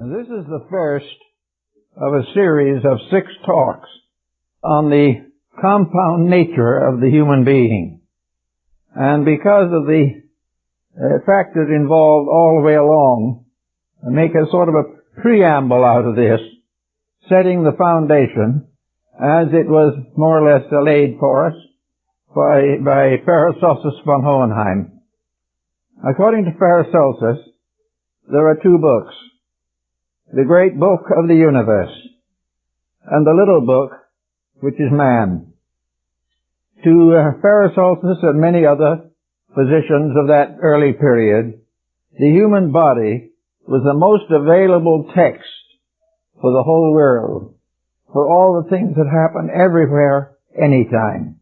And this is the first of a series of 6 talks on the compound nature of the human being. And because of the factors involved all the way along, I make a sort of a preamble out of this, setting the foundation as it was more or less laid for us by Paracelsus von Hohenheim. According to Paracelsus, there are 2 books: the great book of the universe and the little book, which is man. To Paracelsus and many other physicians of that early period, the human body was the most available text for the whole world, for all the things that happen everywhere, anytime.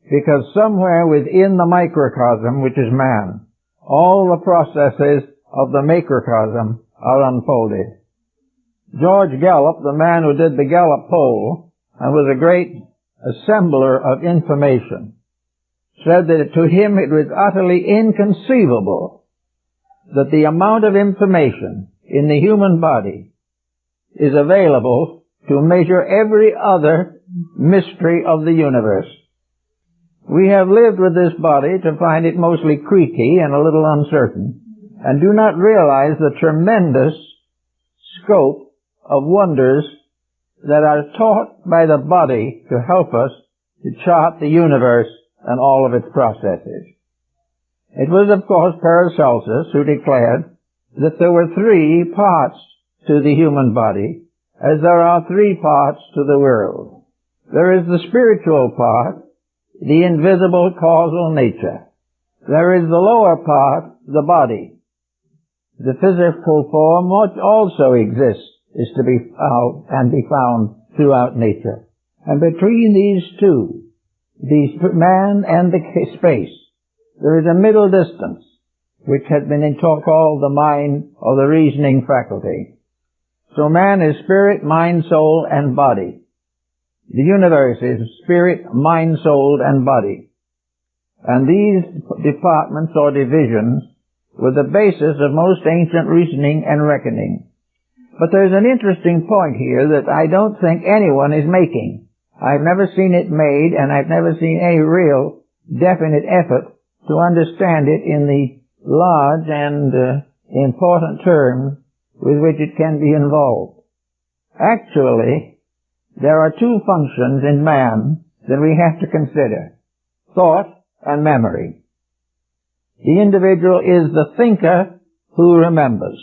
Because somewhere within the microcosm, which is man, all the processes of the macrocosm are unfolded. George Gallup, the man who did the Gallup poll and was a great assembler of information, said that to him it was utterly inconceivable that the amount of information in the human body is available to measure every other mystery of the universe. We have lived with this body to find it mostly creaky and a little uncertain, and do not realize the tremendous scope of wonders that are taught by the body to help us to chart the universe and all of its processes. It was, of course, Paracelsus who declared that there were 3 parts to the human body, as there are 3 parts to the world. There is the spiritual part, the invisible causal nature. There is the lower part, the body. The physical form, which also exists, is to be found and be found throughout nature. And between these 2, the man and the space, there is a middle distance, which has been called the mind or the reasoning faculty. So man is spirit, mind, soul, and body. The universe is spirit, mind, soul, and body. And these departments or divisions were the basis of most ancient reasoning and reckoning. But there's an interesting point here that I don't think anyone is making. I've never seen it made, and I've never seen any real definite effort to understand it in the large and important terms with which it can be involved. Actually, there are 2 functions in man that we have to consider: thought and memory. The individual is the thinker who remembers.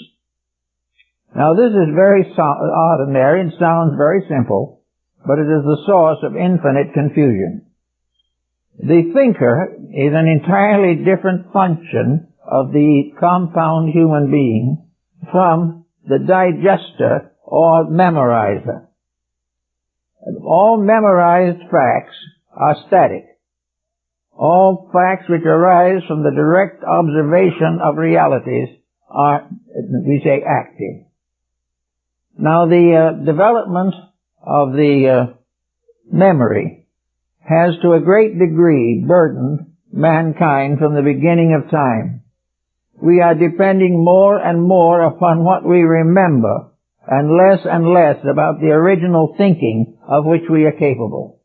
Now, this is very ordinary and sounds very simple, but it is the source of infinite confusion. The thinker is an entirely different function of the compound human being from the digester or memorizer. All memorized facts are static. All facts which arise from the direct observation of realities are, we say, active. Now, the development of the memory has to a great degree burdened mankind from the beginning of time. We are depending more and more upon what we remember and less about the original thinking of which we are capable.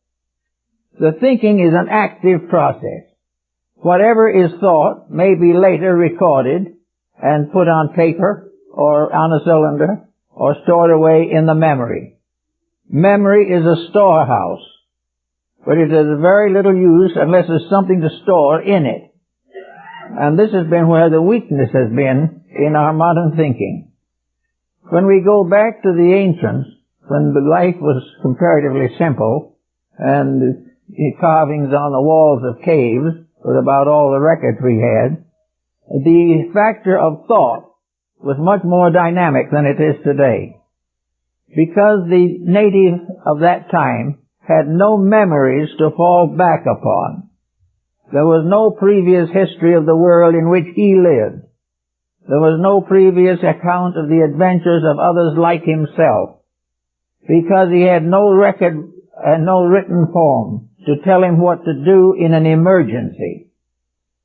The thinking is an active process. Whatever is thought may be later recorded and put on paper or on a cylinder or stored away in the memory. Memory is a storehouse, but it is of very little use unless there's something to store in it. And this has been where the weakness has been in our modern thinking. When we go back to the ancients, when the life was comparatively simple, and carvings on the walls of caves was about all the records we had, the factor of thought was much more dynamic than it is today. Because the native of that time had no memories to fall back upon. There was no previous history of the world in which he lived. There was no previous account of the adventures of others like himself, because he had no record and no written form to tell him what to do in an emergency.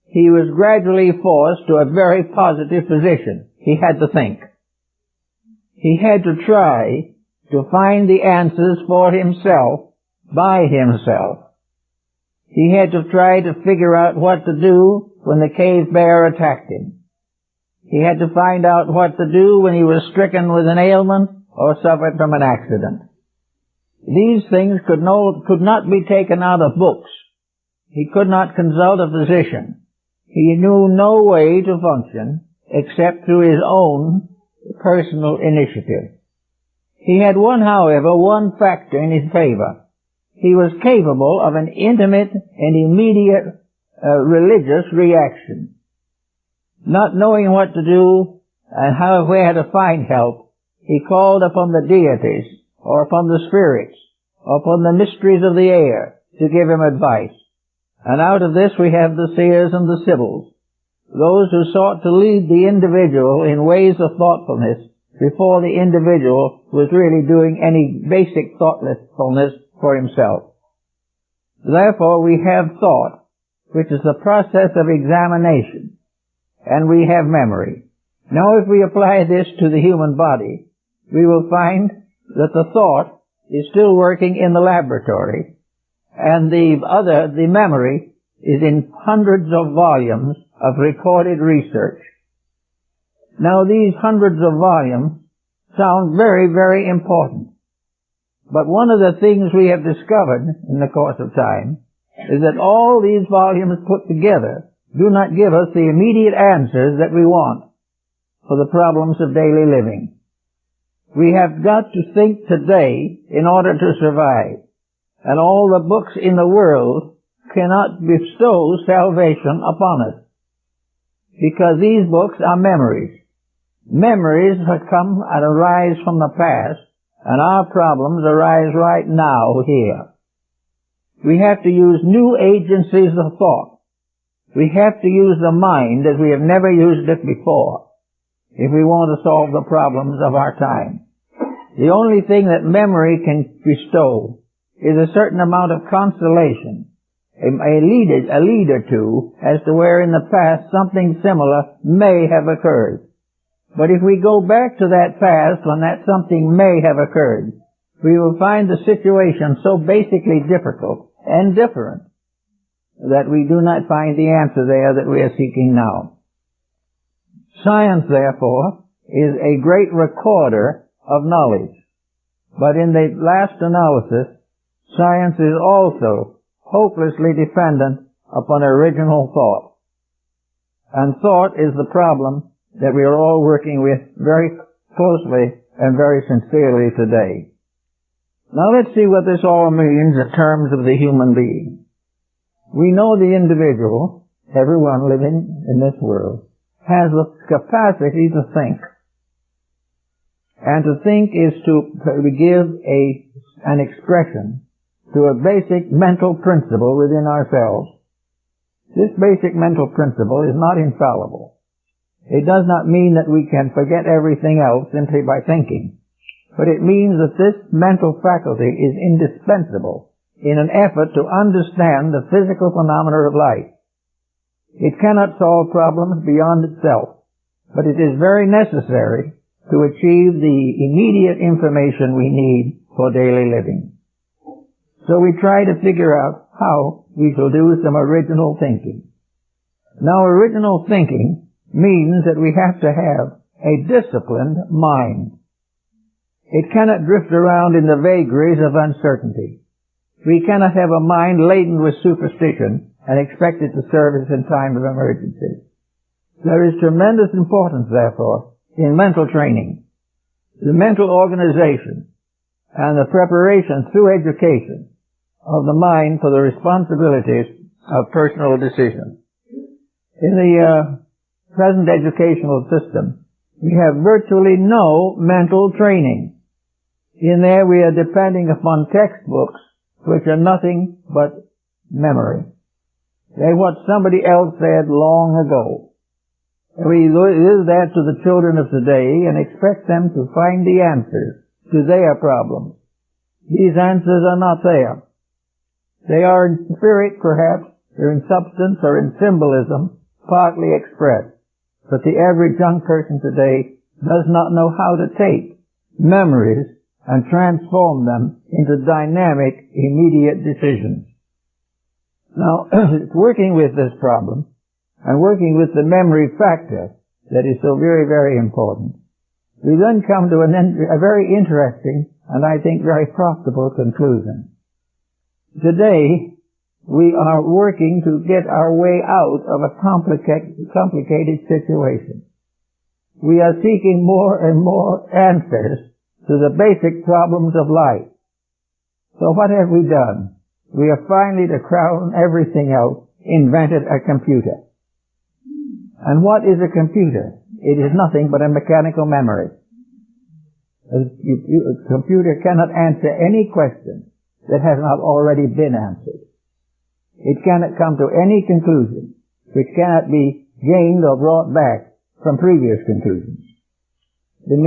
He was gradually forced to a very positive position. He had to think. He had to try to find the answers for himself by himself. He had to try to figure out what to do when the cave bear attacked him. He had to find out what to do when he was stricken with an ailment or suffered from an accident. These things could not be taken out of books. He could not consult a physician. He knew no way to function except through his own personal initiative. He had however, one factor in his favor. He was capable of an intimate and immediate religious reaction. Not knowing what to do and where to find help, he called upon the deities, or upon the spirits, or upon the mysteries of the air to give him advice. And out of this we have the seers and the sibyls, those who sought to lead the individual in ways of thoughtfulness before the individual was really doing any basic thoughtfulness for himself. Therefore we have thought, which is the process of examination, and we have memory. Now if we apply this to the human body, we will find that the thought is still working in the laboratory, and the memory is in hundreds of volumes of recorded research. Now these hundreds of volumes sound very, very important. But one of the things we have discovered in the course of time is that all these volumes put together do not give us the immediate answers that we want for the problems of daily living. We have got to think today in order to survive. And all the books in the world cannot bestow salvation upon us, because these books are memories. Memories that come and arise from the past, and our problems arise right now here. We have to use new agencies of thought. We have to use the mind as we have never used it before if we want to solve the problems of our time. The only thing that memory can bestow is a certain amount of consolation, a lead or two as to where in the past something similar may have occurred. But if we go back to that past when that something may have occurred, we will find the situation so basically difficult and different that we do not find the answer there that we are seeking now. Science, therefore, is a great recorder of knowledge. But in the last analysis, science is also hopelessly dependent upon original thought. And thought is the problem that we are all working with very closely and very sincerely today. Now let's see what this all means in terms of the human being. We know the individual, everyone living in this world, has the capacity to think. And to think is to give an expression to a basic mental principle within ourselves. This basic mental principle is not infallible. It does not mean that we can forget everything else simply by thinking, but it means that this mental faculty is indispensable in an effort to understand the physical phenomena of life. It cannot solve problems beyond itself, but it is very necessary to achieve the immediate information we need for daily living. So we try to figure out how we shall do some original thinking. Now, original thinking means that we have to have a disciplined mind. It cannot drift around in the vagaries of uncertainty. We cannot have a mind laden with superstition and expect it to serve us in time of emergency. There is tremendous importance, therefore, in mental training, the mental organization, and the preparation through education of the mind for the responsibilities of personal decision. In the present educational system, we have virtually no mental training. In there we are depending upon textbooks which are nothing but memory. They're what somebody else said long ago. We do that to the children of today and expect them to find the answers to their problems. These answers are not there. They are in spirit, perhaps, or in substance, or in symbolism, partly expressed. But the average young person today does not know how to take memories and transform them into dynamic, immediate decisions. Now, working with this problem and working with the memory factor that is so very, very important, we then come to a very interesting and I think very profitable conclusion. Today, we are working to get our way out of a complicated situation. We are seeking more and more answers to the basic problems of life. So what have we done? We have finally, to crown everything else, invented a computer. And what is a computer? It is nothing but a mechanical memory. A computer cannot answer any question that has not already been answered. It cannot come to any conclusion which cannot be gained or brought back from previous conclusions. The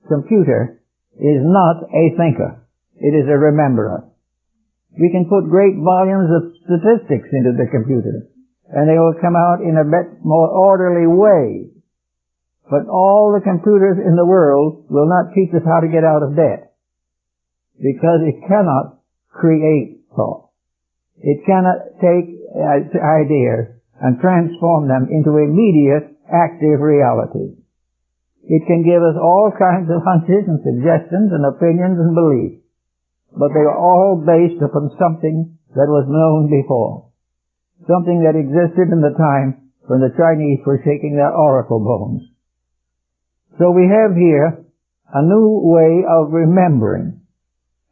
computer is not a thinker. It is a rememberer. We can put great volumes of statistics into the computer, and they will come out in a bit more orderly way. But all the computers in the world will not teach us how to get out of debt, because it cannot create thought. It cannot take ideas and transform them into immediate, active reality. It can give us all kinds of hunches and suggestions and opinions and beliefs, but they are all based upon something that was known before, something that existed in the time when the Chinese were shaking their oracle bones. So we have here a new way of remembering,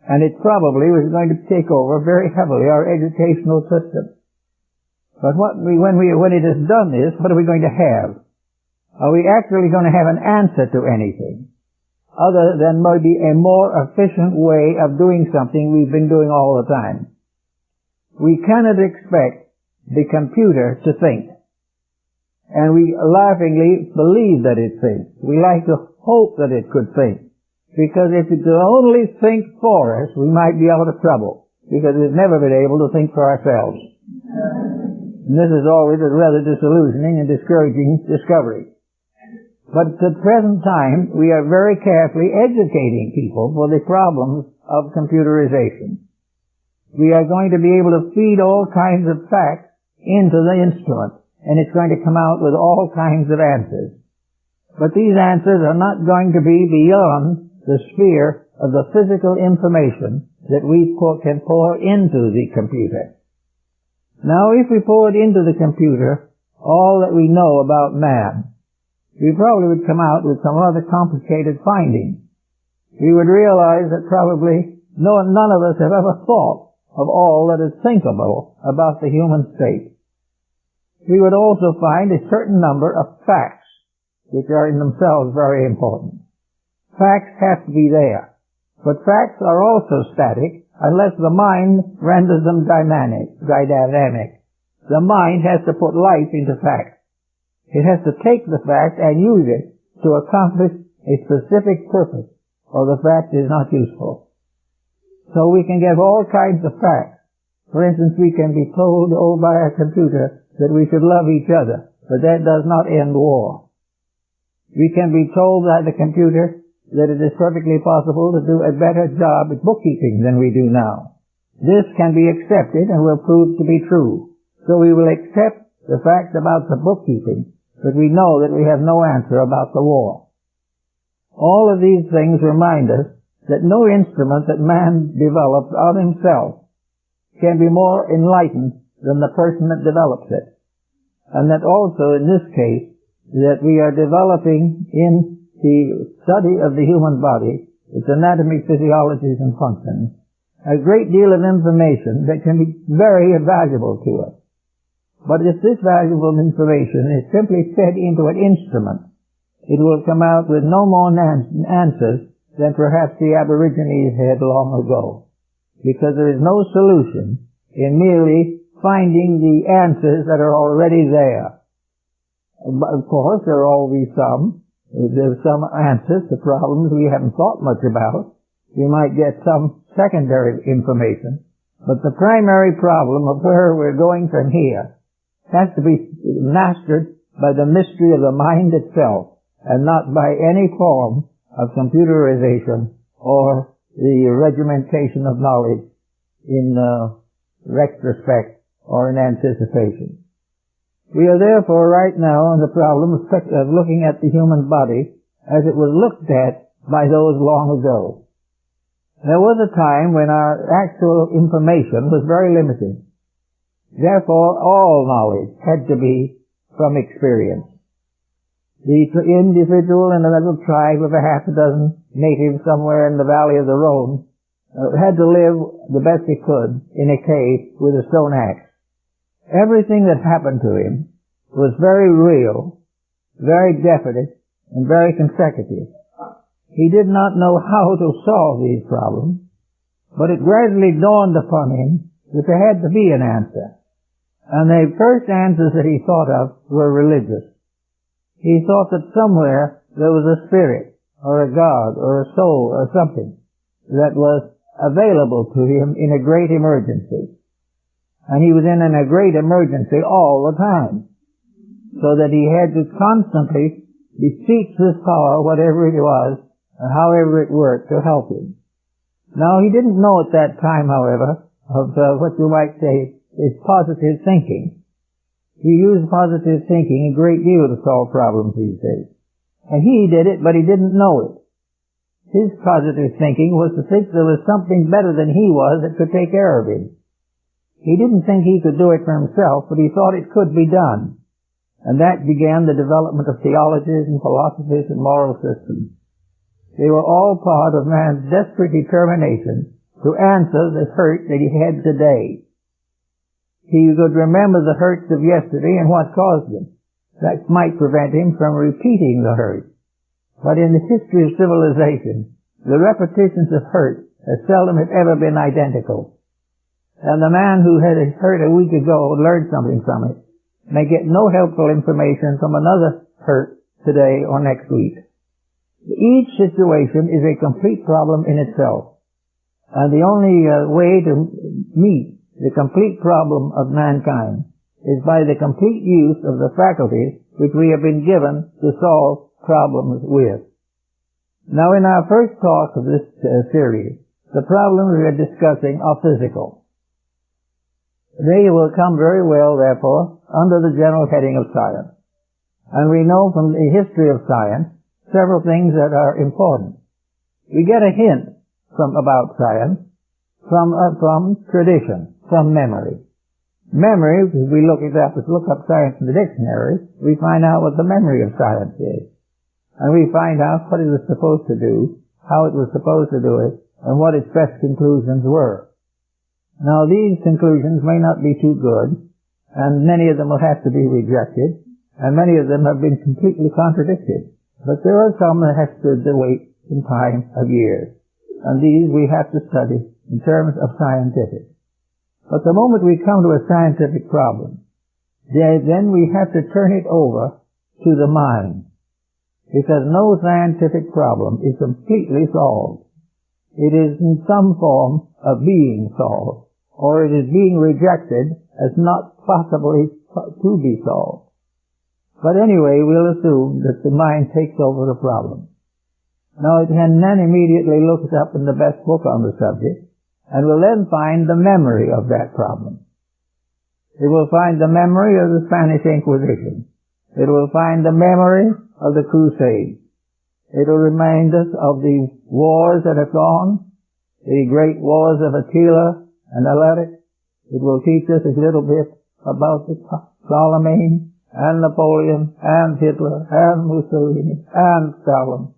and it probably was going to take over very heavily our educational system. But when it has done this, what are we going to have? Are we actually going to have an answer to anything other than maybe a more efficient way of doing something we've been doing all the time? We cannot expect the computer to think. And we laughingly believe that it thinks. We like to hope that it could think. Because if it could only think for us, we might be out of trouble. Because we've never been able to think for ourselves. And this is always a rather disillusioning and discouraging discovery. But at the present time, we are very carefully educating people for the problems of computerization. We are going to be able to feed all kinds of facts into the instrument, and it's going to come out with all kinds of answers. But these answers are not going to be beyond the sphere of the physical information that we can pour into the computer. Now, if we poured into the computer all that we know about man, we probably would come out with some rather complicated findings. We would realize that probably none of us have ever thought of all that is thinkable about the human state. We would also find a certain number of facts, which are in themselves very important. Facts have to be there, but facts are also static unless the mind renders them dynamic. The mind has to put life into facts. It has to take the fact and use it to accomplish a specific purpose, or the fact is not useful. So we can get all kinds of facts. For instance, we can be told by a computer that we should love each other, but that does not end war. We can be told by the computer that it is perfectly possible to do a better job at bookkeeping than we do now. This can be accepted and will prove to be true. So we will accept the facts about the bookkeeping, but we know that we have no answer about the war. All of these things remind us that no instrument that man develops on himself can be more enlightened than the person that develops it. And that also in this case, that we are developing in the study of the human body, its anatomy, physiologies, and functions, a great deal of information that can be very valuable to us. But if this valuable information is simply fed into an instrument, it will come out with no more answers than perhaps the Aborigines had long ago. Because there is no solution in merely finding the answers that are already there. But of course, there are always there's some answers to problems we haven't thought much about. We might get some secondary information. But the primary problem of where we're going from here has to be mastered by the mystery of the mind itself, and not by any form of computerization or the regimentation of knowledge in retrospect or in anticipation. We are therefore right now on the problem of looking at the human body as it was looked at by those long ago. There was a time when our actual information was very limited. Therefore, all knowledge had to be from experience. The individual in a little tribe of a half a dozen natives somewhere in the valley of the Rhone had to live the best he could in a cave with a stone axe. Everything that happened to him was very real, very definite, and very consecutive. He did not know how to solve these problems, but it gradually dawned upon him that there had to be an answer. And the first answers that he thought of were religious. He thought that somewhere there was a spirit, or a God, or a soul, or something that was available to him in a great emergency. And he was in a great emergency all the time, so that he had to constantly beseech this power, whatever it was, and however it worked, to help him. Now, he didn't know at that time, however, of what you might say is positive thinking. He used positive thinking a great deal to solve problems these days. And he did it, but he didn't know it. His positive thinking was to think there was something better than he was that could take care of him. He didn't think he could do it for himself, but he thought it could be done. And that began the development of theologies and philosophies and moral systems. They were all part of man's desperate determination to answer the hurt that he had today. He could remember the hurts of yesterday and what caused them. That might prevent him from repeating the hurt. But in the history of civilization, the repetitions of hurt have seldom if ever been identical. And the man who had a hurt a week ago learned something from it may get no helpful information from another hurt today or next week. Each situation is a complete problem in itself. And the only way to meet the complete problem of mankind is by the complete use of the faculties which we have been given to solve problems with. Now, in our first talk of this series, the problems we are discussing are physical. They will come very well, therefore, under the general heading of science. And we know from the history of science several things that are important. We get a hint about science from tradition, from memory. Memory, if we look up science in the dictionary, we find out what the memory of science is. And we find out what it was supposed to do, how it was supposed to do it, and what its best conclusions were. Now, these conclusions may not be too good, and many of them will have to be rejected, and many of them have been completely contradicted. But there are some that have stood the weight in time of years, and these we have to study in terms of scientific. But the moment we come to a scientific problem, then we have to turn it over to the mind, because no scientific problem is completely solved. It is in some form of being solved, or it is being rejected as not possibly to be solved. But anyway, we'll assume that the mind takes over the problem. Now, it can then immediately look it up in the best book on the subject, and will then find the memory of that problem. It will find the memory of the Spanish Inquisition. It will find the memory of the Crusades. It will remind us of the wars that have gone, the great wars of Attila and Alaric. It will teach us a little bit about the Ptolemies and Napoleon and Hitler and Mussolini and Stalin.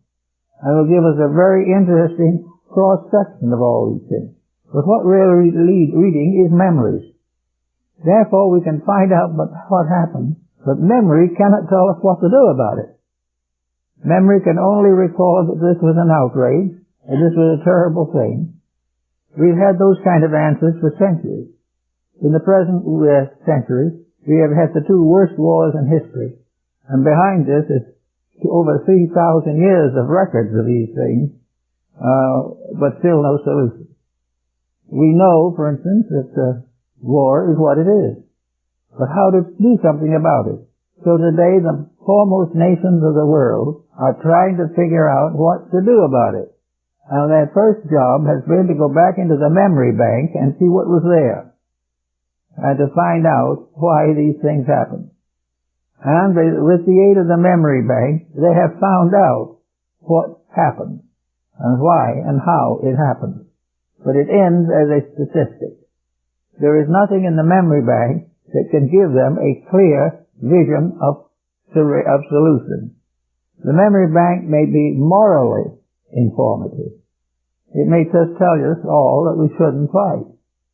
And will give us a very interesting cross-section of all these things. But what we're reading is memories. Therefore, we can find out what happened, but memory cannot tell us what to do about it. Memory can only recall that this was an outrage, and this was a terrible thing. We've had those kind of answers for centuries. In the present century, we have had the two worst wars in history, and behind this is over 3,000 years of records of these things, but still no solution. We know, for instance, that war is what it is, but how to do something about it. So today the foremost nations of the world are trying to figure out what to do about it. And their first job has been to go back into the memory bank and see what was there, and to find out why these things happen. And with the aid of the memory bank, they have found out what happened, and why and how it happened. But it ends as a statistic. There is nothing in the memory bank that can give them a clear vision of solution. The memory bank may be morally informative. It may just tell us all that we shouldn't fight,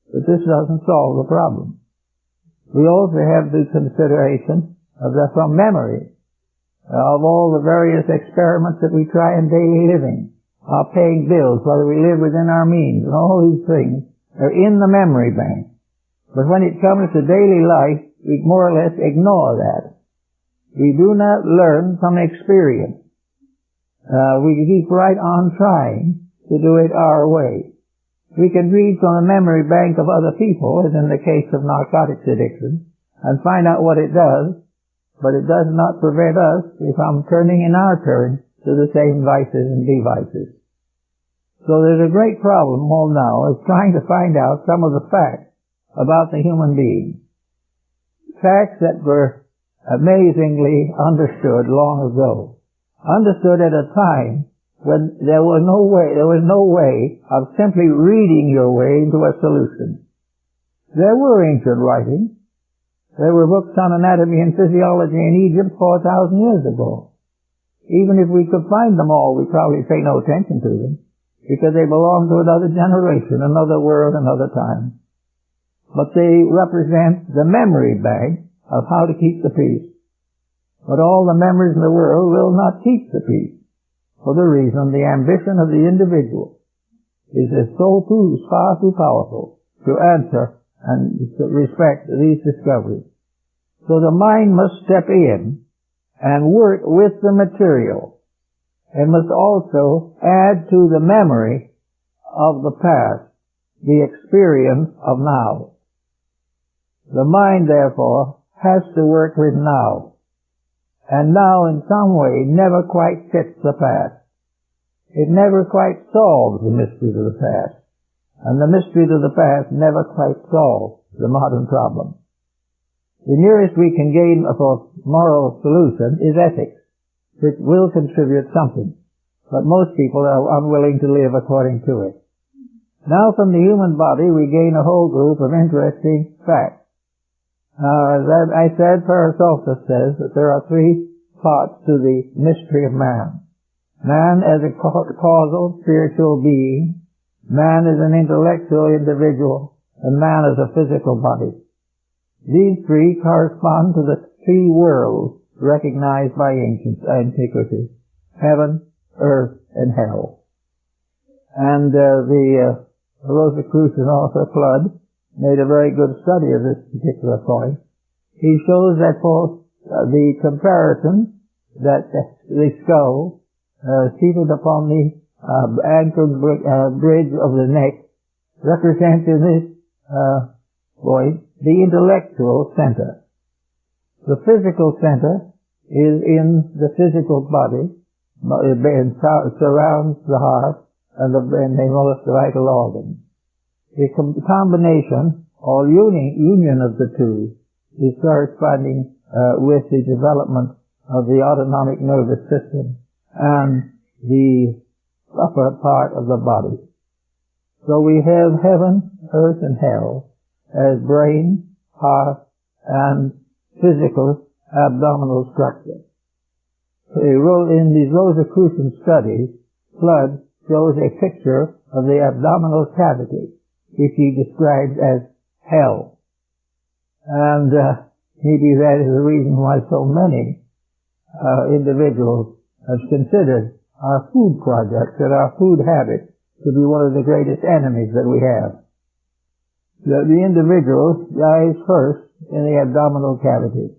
but this doesn't solve the problem. We also have the consideration of that from memory, of all the various experiments that we try in daily living, our paying bills, whether we live within our means, and all these things are in the memory bank. But when it comes to daily life, we more or less ignore that. We do not learn from experience. We keep right on trying to do it our way. We can read from the memory bank of other people, as in the case of narcotics addiction, and find out what it does, but it does not prevent us from turning in our turn to the same vices and devices. So there's a great problem all now is trying to find out some of the facts about the human being. Facts that were amazingly understood long ago. Understood at a time when there was no way of simply reading your way into a solution. There were ancient writings. There were books on anatomy and physiology in Egypt 4,000 years ago. Even if we could find them all, we'd probably pay no attention to them, because they belong to another generation, another world, another time. But they represent the memory bank of how to keep the peace. But all the memories in the world will not keep the peace, for the reason the ambition of the individual is far too powerful to answer and to respect these discoveries. So the mind must step in and work with the material, and must also add to the memory of the past the experience of now. The mind, therefore, has to work with now. And now, in some way, never quite fits the past. It never quite solves the mysteries of the past. And the mysteries of the past never quite solve the modern problem. The nearest we can gain for moral solution is ethics, which will contribute something. But most people are unwilling to live according to it. Now, from the human body, we gain a whole group of interesting facts. As I said, Paracelsus says that there are three parts to the mystery of man. Man as a causal, spiritual being, man as an intellectual individual, and man as a physical body. These three correspond to the three worlds recognized by ancient antiquity: heaven, earth, and hell. And the Rosicrucian author Flood made a very good study of this particular point. He shows that for the comparison that the skull seated upon the anchored bridge of the neck represents in this point the intellectual center. The physical center is in the physical body, it surrounds the heart and the most vital organs. The combination or union of the two is corresponding with the development of the autonomic nervous system and the upper part of the body. So we have heaven, earth, and hell as brain, heart, and physical abdominal structure. In these Rosicrucian studies, Flood shows a picture of the abdominal cavity, which he describes as hell. And maybe that is the reason why so many individuals have considered our food projects and our food habits to be one of the greatest enemies that we have. The individual dies first in the abdominal cavity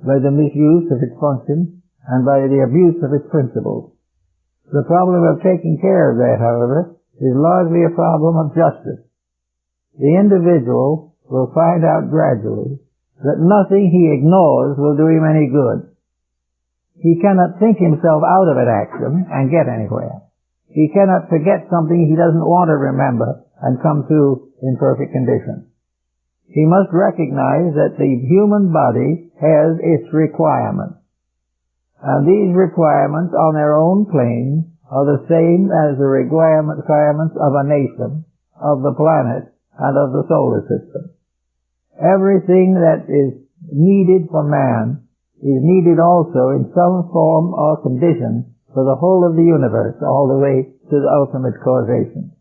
by the misuse of its function and by the abuse of its principles. The problem of taking care of that, however, is largely a problem of justice. The individual will find out gradually that nothing he ignores will do him any good. He cannot think himself out of an action and get anywhere. He cannot forget something he doesn't want to remember and come to in perfect condition. He must recognize that the human body has its requirements. And these requirements on their own plane are the same as the requirements of a nation, of the planet, and of the solar system. Everything that is needed for man is needed also in some form or condition for the whole of the universe, all the way to the ultimate causation.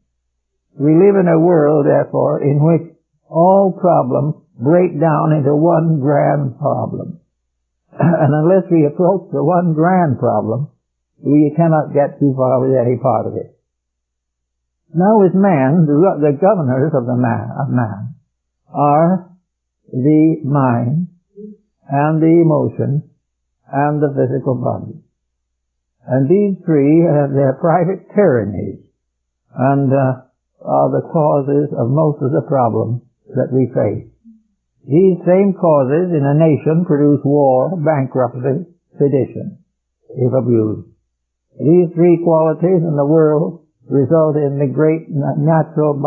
We live in a world, therefore, in which all problems break down into one grand problem. And unless we approach the one grand problem, we cannot get too far with any part of it. Now with man, the governors of man are the mind and the emotion and the physical body. And these three have their private tyrannies and are the causes of most of the problems that we face. These same causes in a nation produce war, bankruptcy, sedition, if abused. These three qualities in the world result in the great natural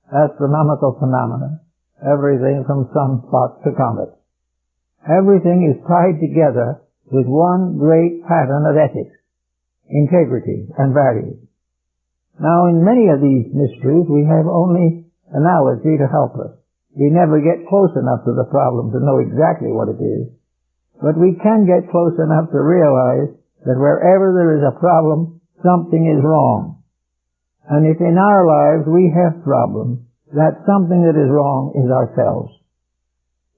astronomical phenomena, everything from sunspots to comets. Everything is tied together with one great pattern of ethics, integrity, and values. Now, in many of these mysteries, we have only analogy to help us. We never get close enough to the problem to know exactly what it is, but we can get close enough to realize that wherever there is a problem, something is wrong. And if in our lives we have problems, that something that is wrong is ourselves.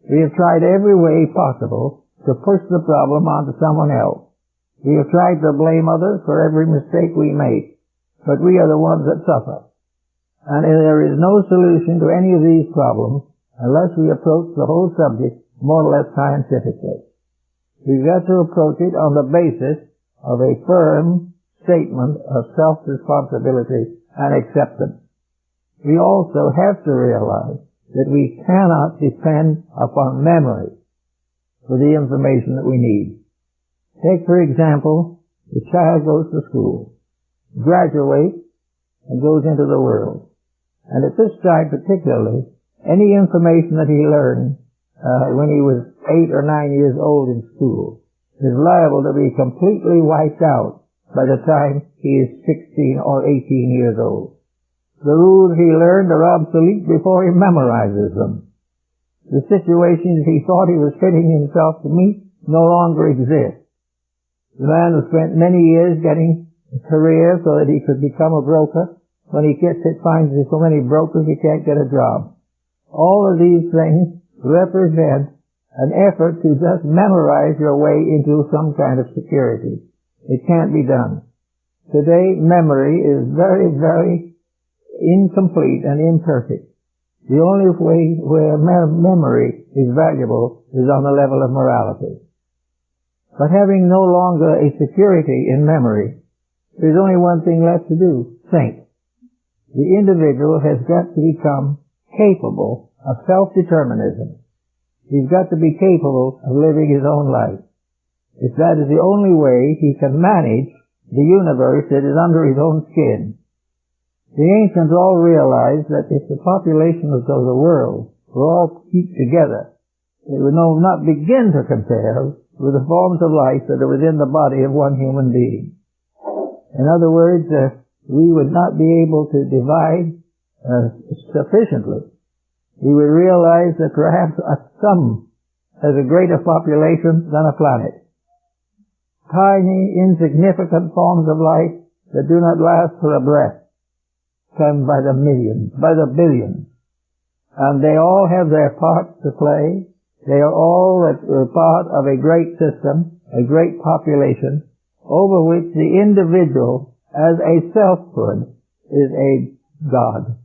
We have tried every way possible to push the problem onto someone else. We have tried to blame others for every mistake we make, but we are the ones that suffer. And there is no solution to any of these problems unless we approach the whole subject more or less scientifically. We've got to approach it on the basis of a firm statement of self-responsibility and acceptance. We also have to realize that we cannot depend upon memory for the information that we need. Take, for example, the child goes to school, graduates, and goes into the world. And at this time particularly, any information that he learned when he was 8 or 9 years old in school is liable to be completely wiped out by the time he is 16 or 18 years old. The rules he learned are obsolete before he memorizes them. The situations he thought he was fitting himself to meet no longer exist. The man who spent many years getting a career so that he could become a broker, when he finds there's so many brokers he can't get a job. All of these things represent an effort to just memorize your way into some kind of security. It can't be done. Today, memory is very, very incomplete and imperfect. The only way where memory is valuable is on the level of morality. But having no longer a security in memory, there's only one thing left to do: think. The individual has got to become capable of self-determinism. He's got to be capable of living his own life. If that is the only way he can manage the universe that is under his own skin. The ancients all realized that if the population of the world were all kept together, it would not begin to compare with the forms of life that are within the body of one human being. In other words, we would not be able to divide sufficiently. We would realize that perhaps a sun has a greater population than a planet. Tiny, insignificant forms of life that do not last for a breath come by the millions, by the billions. And they all have their parts to play. They are all part of a great system, a great population, over which the individual as a selfhood is a God,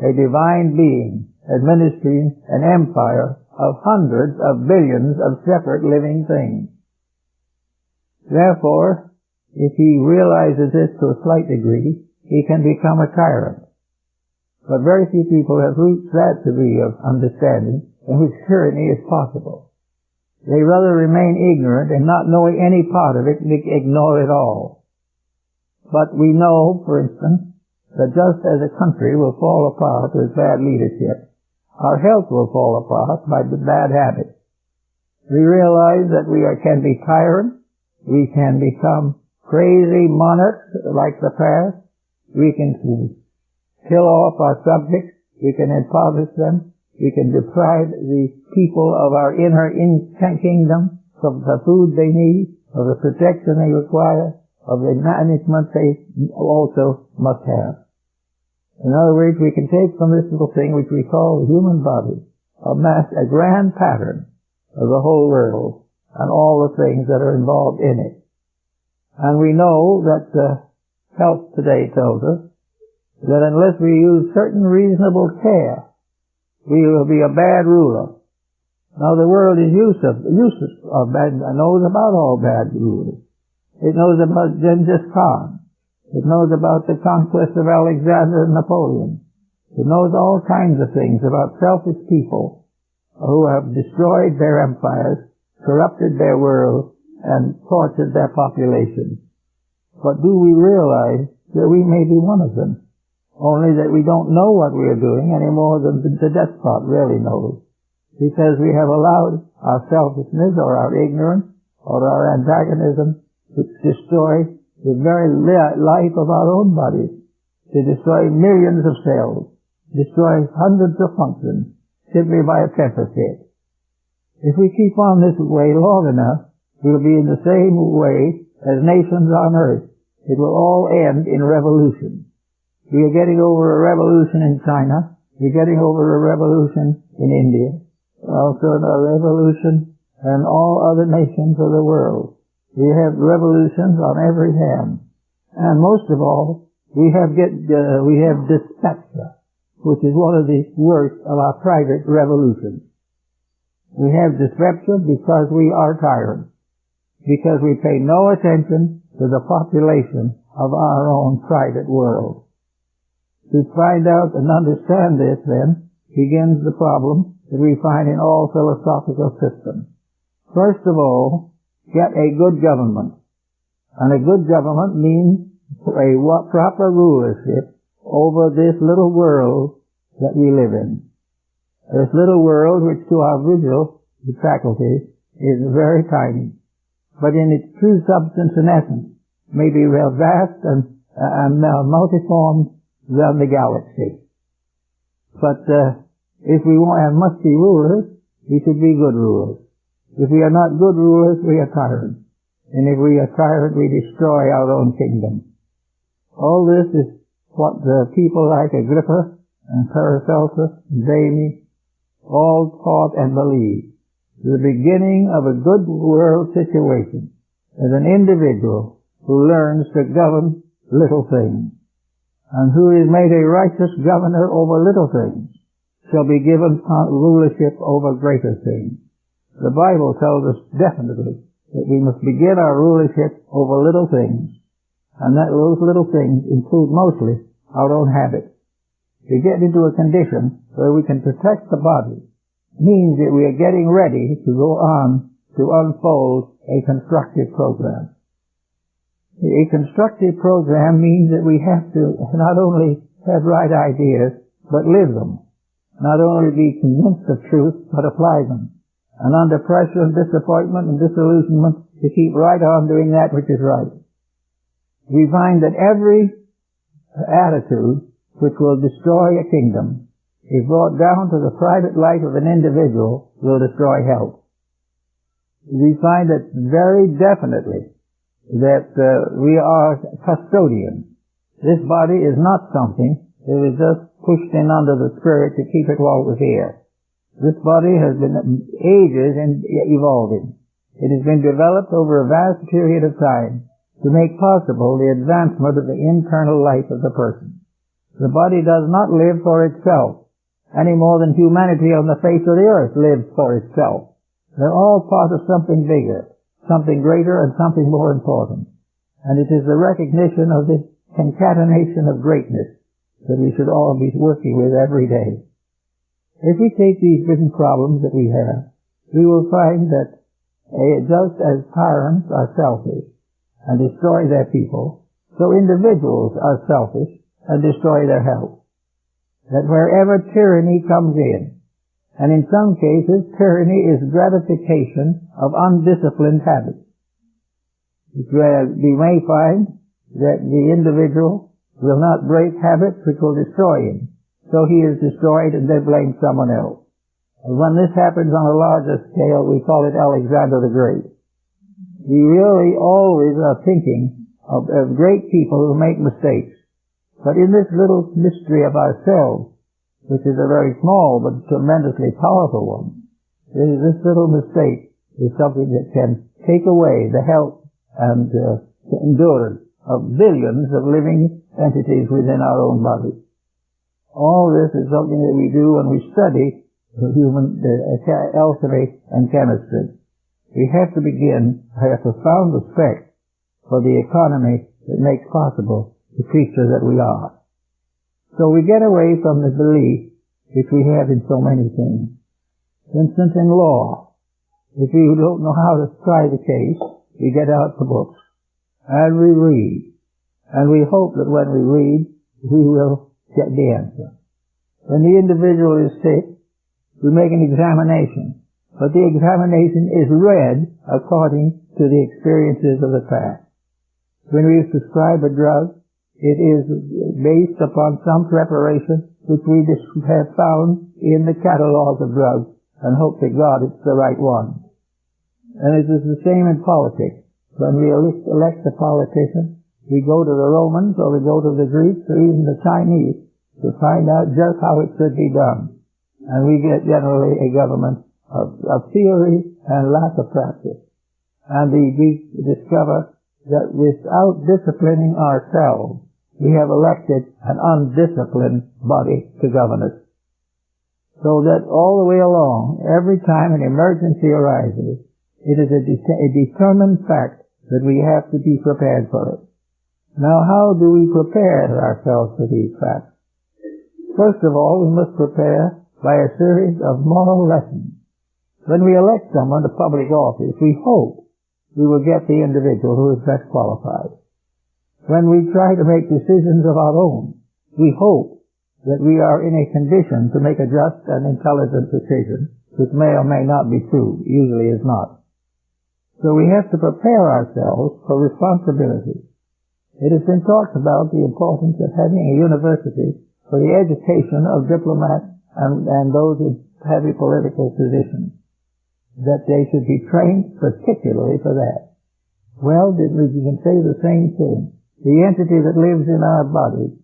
a divine being administering an empire of hundreds of billions of separate living things. Therefore, if he realizes this to a slight degree, he can become a tyrant. But very few people have reached that degree of understanding in which tyranny is possible. They rather remain ignorant and not knowing any part of it, ignore it all. But we know, for instance, that just as a country will fall apart with bad leadership, our health will fall apart by bad habits. We realize that we can be tyrants, we can become crazy monarchs like the past, we can kill off our subjects, we can impoverish them, we can deprive the people of our inner kingdom of the food they need, of the protection they require, of the management they also must have. In other words, we can take from this little thing which we call the human body a grand pattern of the whole world and all the things that are involved in it. And we know that health today tells us that unless we use certain reasonable care, we will be a bad ruler. Now the world is useless of bad, knows about all bad rulers. It knows about Genghis Khan. It knows about the conquest of Alexander and Napoleon. It knows all kinds of things about selfish people who have destroyed their empires, corrupted their world, and tortured their population. But do we realize that we may be one of them? Only that we don't know what we are doing any more than the despot really knows. Because we have allowed our selfishness or our ignorance or our antagonism to destroy the very life of our own bodies, to destroy millions of cells, destroy hundreds of functions simply by a temper fit. If we keep on this way long enough, we'll be in the same way as nations on earth. It will all end in revolution. We are getting over a revolution in China. We're getting over a revolution in India. Also a revolution in all other nations of the world. We have revolutions on every hand. And most of all, we have dyspepsia, which is one of the worst of our private revolutions. We have dyspepsia because we are tyrants. Because we pay no attention to the population of our own private world. To find out and understand this, then, begins the problem that we find in all philosophical systems. First of all, get a good government. And a good government means a proper rulership over this little world that we live in. This little world, which to our visual faculties is very tiny, but in its true substance and essence may be real vast and multiform than the galaxy. But if we must be rulers, we should be good rulers. If we are not good rulers, we are tyrants. And if we are tyrants, we destroy our own kingdom. All this is what the people like Agrippa and Paracelsus and Davy all taught and believed. The beginning of a good world situation is an individual who learns to govern little things, and who is made a righteous governor over little things shall be given rulership over greater things. The Bible tells us definitely that we must begin our rulership over little things, and that those little things include mostly our own habits. To get into a condition where we can protect the body means that we are getting ready to go on to unfold a constructive program. A constructive program means that we have to not only have right ideas, but live them. Not only be convinced of truth, but apply them. And under pressure and disappointment and disillusionment, to keep right on doing that which is right. We find that every attitude which will destroy a kingdom, if brought down to the private life of an individual, will destroy health. We find that very definitely that we are custodians. This body is not something that is just pushed in under the spirit to keep it while it was here. This body has been ages in evolving. It has been developed over a vast period of time to make possible the advancement of the internal life of the person. The body does not live for itself any more than humanity on the face of the earth lives for itself. They're all part of something bigger, something greater, and something more important. And it is the recognition of this concatenation of greatness that we should all be working with every day. If we take these different problems that we have, we will find that Just as tyrants are selfish and destroy their people, so individuals are selfish and destroy their health. That wherever tyranny comes in, and in some cases tyranny is gratification of undisciplined habits, we may find that the individual will not break habits which will destroy him, so he is destroyed and they blame someone else. When this happens on a larger scale, we call it Alexander the Great. We really always are thinking of great people who make mistakes. But in this little mystery of ourselves, which is a very small but tremendously powerful one, this little mistake is something that can take away the health and endurance of billions of living entities within our own body. All this is something that we do when we study human alchemy and chemistry. We have to begin to have profound respect for the economy that makes possible the creature that we are. So we get away from the belief which we have in so many things. For instance, in law, if we don't know how to try the case, we get out the books and we read, and we hope that when we read, we will get the answer. When the individual is sick, we make an examination, but the examination is read according to the experiences of the past. When we prescribe a drug, it is based upon some preparation which we have found in the catalog of drugs and hope to God it's the right one. And it is the same in politics. When we elect a politician, we go to the Romans or we go to the Greeks or even the Chinese to find out just how it should be done. And we get generally a government of theory and lack of practice. And we discover that without disciplining ourselves, we have elected an undisciplined body to govern us. So that all the way along, every time an emergency arises, it is a determined fact that we have to be prepared for it. Now, how do we prepare ourselves for these facts? First of all, we must prepare by a series of moral lessons. When we elect someone to public office, we hope we will get the individual who is best qualified. When we try to make decisions of our own, we hope that we are in a condition to make a just and intelligent decision, which may or may not be true, usually is not. So we have to prepare ourselves for responsibility. It has been talked about the importance of having a university for the education of diplomats and those in heavy political positions, that they should be trained particularly for that. Well, we can say the same thing. The entity that lives in our body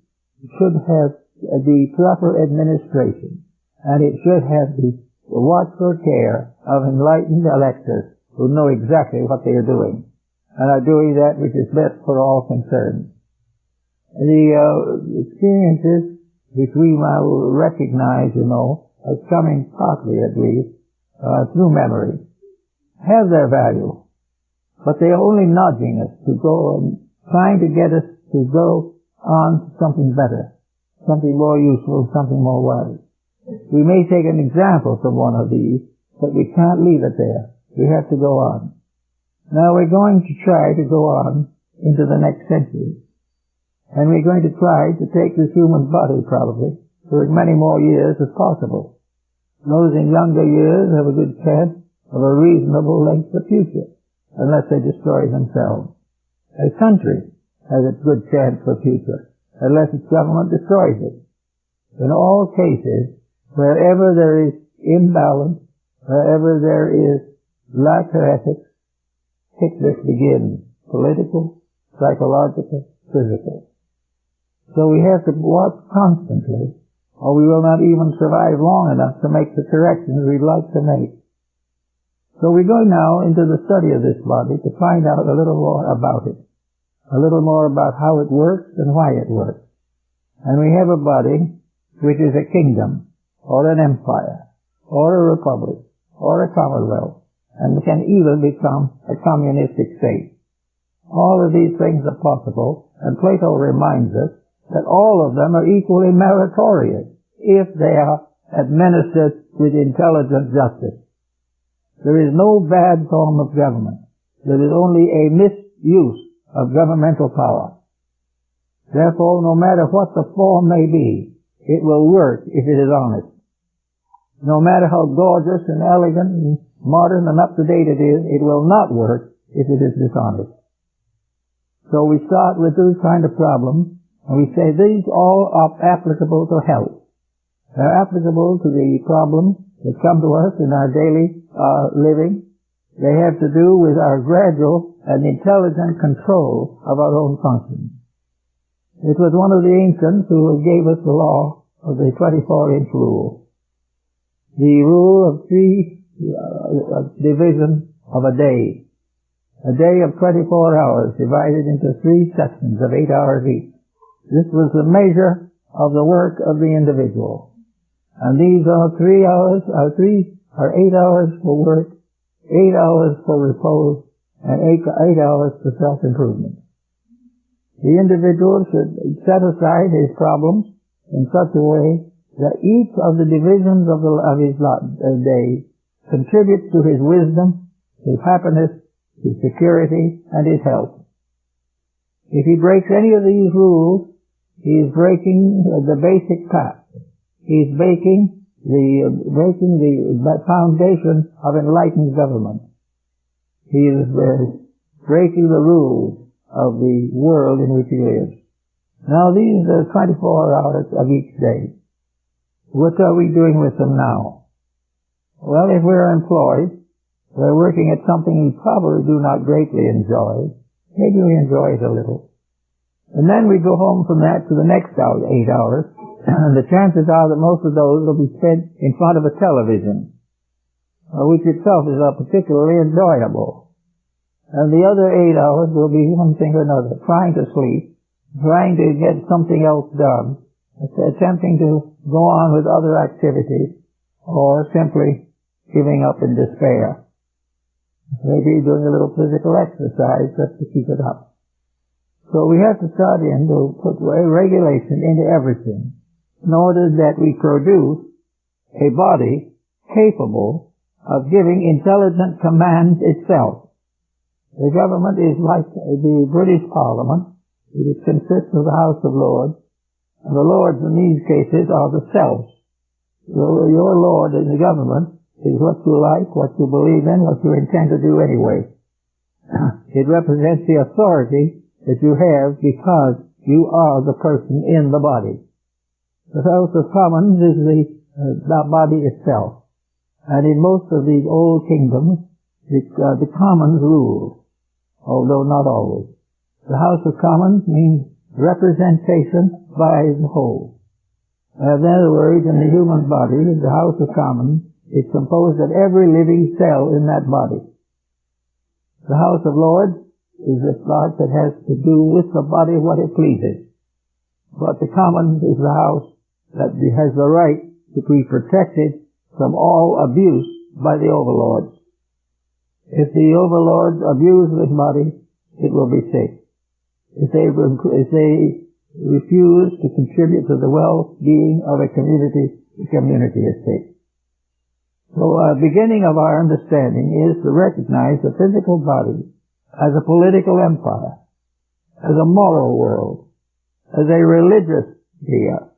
should have the proper administration, and it should have the watchful care of enlightened electors who know exactly what they are doing, and are doing that which is best for all concerned. The experiences which we will recognize, as coming partly at least, through memory, have their value. But they are only nudging us to go and trying to get us to go on to something better, something more useful, something more wise. We may take an example from one of these, but we can't leave it there. We have to go on. Now we're going to try to go on into the next century. And we're going to try to take this human body, probably, for as many more years as possible. Those in younger years have a good chance of a reasonable length of future, unless they destroy themselves. A country has a good chance for future, unless its government destroys it. In all cases, wherever there is imbalance, wherever there is lack of ethics, sickness begins. Political, psychological, physical. So we have to watch constantly, or we will not even survive long enough to make the corrections we'd like to make. So we go now into the study of this body to find out a little more about it, a little more about how it works and why it works. And we have a body which is a kingdom, or an empire, or a republic, or a commonwealth, and can even become a communistic state. All of these things are possible, and Plato reminds us that all of them are equally meritorious if they are administered with intelligent justice. There is no bad form of government. There is only a misuse of governmental power. Therefore, no matter what the form may be, it will work if it is honest. No matter how gorgeous and elegant and modern and up-to-date it is, it will not work if it is dishonest. So we start with those kind of problems, and we say these all are applicable to health. They're applicable to the problems that come to us in our daily living. They have to do with our gradual and intelligent control of our own functions. It was one of the ancients who gave us the law of the 24-inch rule. The rule of three division of a day. A day of 24 hours divided into 3 sections of 8 hours each. This was the measure of the work of the individual. And these are 8 hours for work, 8 hours for repose, and 8 hours for self-improvement. The individual should set aside his problems in such a way that each of the divisions of his day contributes to his wisdom, his happiness, his security, and his health. If he breaks any of these rules, he is breaking the basic path. He is breaking the foundation of enlightened government. He is breaking the rules of the world in which he lives. Now these are 24 hours of each day. What are we doing with them now? Well, if we're employed, we're working at something we probably do not greatly enjoy. Maybe we enjoy it a little. And then we go home from that to the next 8 hours, and the chances are that most of those will be spent in front of a television, which itself is not particularly enjoyable. And the other 8 hours will be one thing or another, trying to sleep, trying to get something else done, attempting to go on with other activities, or simply giving up in despair. Maybe doing a little physical exercise just to keep it up. So we have to start in to put regulation into everything in order that we produce a body capable of giving intelligent commands itself. The government is like the British Parliament. It consists of the House of Lords, and the Lords in these cases are the selves. Your Lord in the government is what you like, what you believe in, what you intend to do anyway. It represents the authority that you have because you are the person in the body. The House of Commons is the body itself. And in most of these old kingdoms, the Commons rule, although not always. The House of Commons means representation by the whole. In other words, in the human body, the House of Commons is composed of every living cell in that body. The House of Lords is the part that has to do with the body what it pleases. But the Commons is the house that has the right to be protected from all abuse by the overlords. If the overlords abuse this body, it will be sick. If they refuse to contribute to the well-being of a community, the community is sick. So a beginning of our understanding is to recognize the physical body as a political empire, as a moral world, as a religious sphere,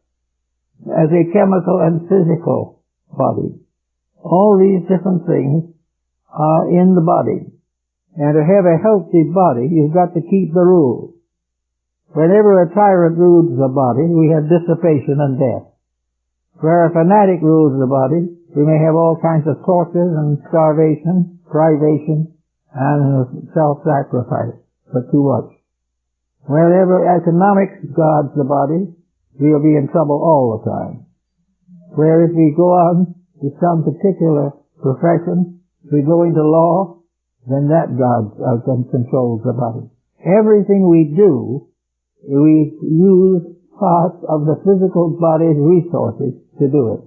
as a chemical and physical body. All these different things are in the body. And to have a healthy body, you've got to keep the rules. Whenever a tyrant rules the body, we have dissipation and death. Where a fanatic rules the body, we may have all kinds of tortures and starvation, privation, and self-sacrifice, but too much. Wherever economics guards the body, we'll be in trouble all the time. Where if we go on to some particular profession, we go into law, then that guards and controls the body. Everything we do, we use parts of the physical body's resources to do it.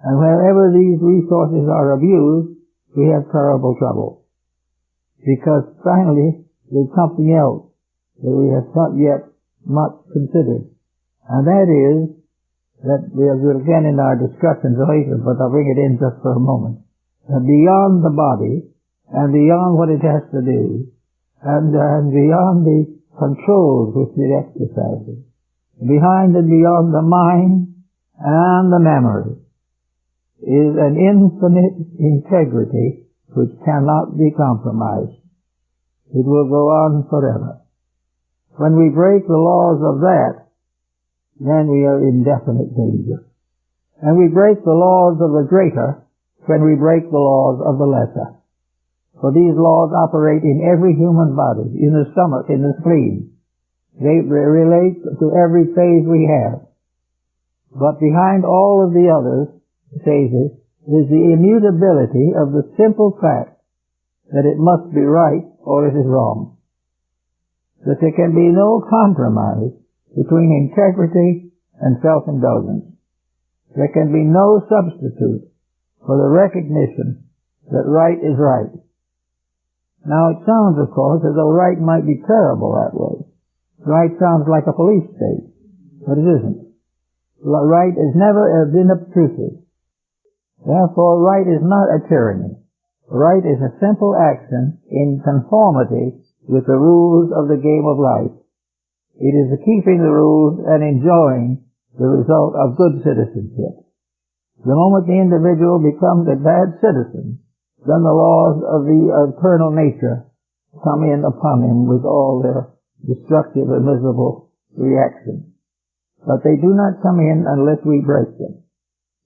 And wherever these resources are abused, we have terrible trouble. Because finally, there's something else that we have not yet much considered. And that is, that we'll do it again in our discussions later, but I'll bring it in just for a moment. beyond the body and beyond what it has to do, and beyond the controls which it exercises, behind and beyond the mind and the memory, is an infinite integrity which cannot be compromised. It will go on forever. When we break the laws of that, then we are in definite danger. And we break the laws of the greater when we break the laws of the lesser. For these laws operate in every human body, in the stomach, in the spleen. They relate to every phase we have. But behind all of the other phases is the immutability of the simple fact that it must be right or it is wrong. That there can be no compromise between integrity and self-indulgence. There can be no substitute for the recognition that right is right. Now it sounds, of course, as though right might be terrible that way. Right sounds like a police state, but it isn't. Right has never been obtrusive. Therefore, right is not a tyranny. Right is a simple action in conformity with the rules of the game of life. It is the keeping the rules and enjoying the result of good citizenship. The moment the individual becomes a bad citizen, then the laws of the eternal nature come in upon him with all their destructive and miserable reactions. But they do not come in unless we break them.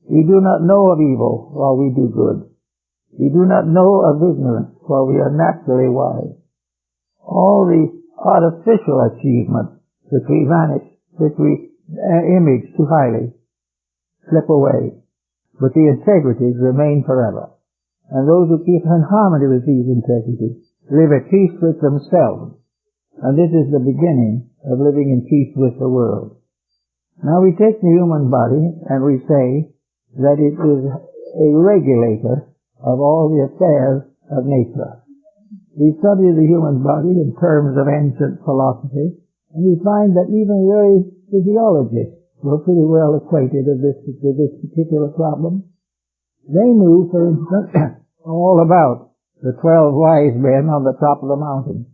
We do not know of evil while we do good. We do not know of ignorance while we are naturally wise. All the artificial achievements which we vanish, which we image too highly, slip away. But the integrities remain forever. And those who keep in harmony with these integrities live at peace with themselves. And this is the beginning of living in peace with the world. Now we take the human body and we say that it is a regulator of all the affairs of nature. We study the human body in terms of ancient philosophy, and we find that even very physiologists were pretty well acquainted with this particular problem. They knew, for instance, all about the 12 wise men on the top of the mountain.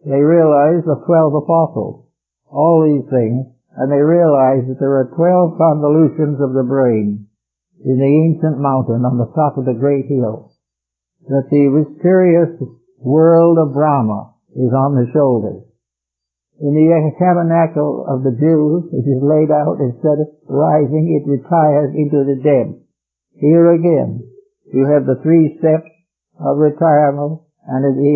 They realized the 12 apostles, all these things, and they realized that there are 12 convolutions of the brain in the ancient mountain on the top of the great hill, that the mysterious world of Brahma is on the shoulders. In the tabernacle of the Jews, it is laid out, instead of rising, it retires into the den. Here again, you have the 3 steps of retirement, and in the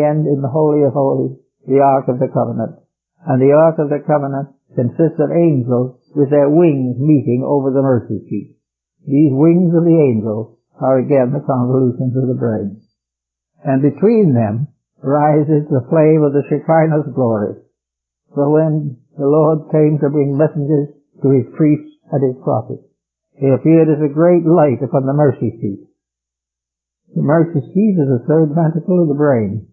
end, in the Holy of Holies, the Ark of the Covenant. And the Ark of the Covenant consists of angels with their wings meeting over the mercy seat. These wings of the angels are again the convolutions of the brain. And between them rises the flame of the Shekinah's glory. For when the Lord came to bring messengers to his priests and his prophets, he appeared as a great light upon the mercy seat. The mercy seat is the third ventricle of the brain.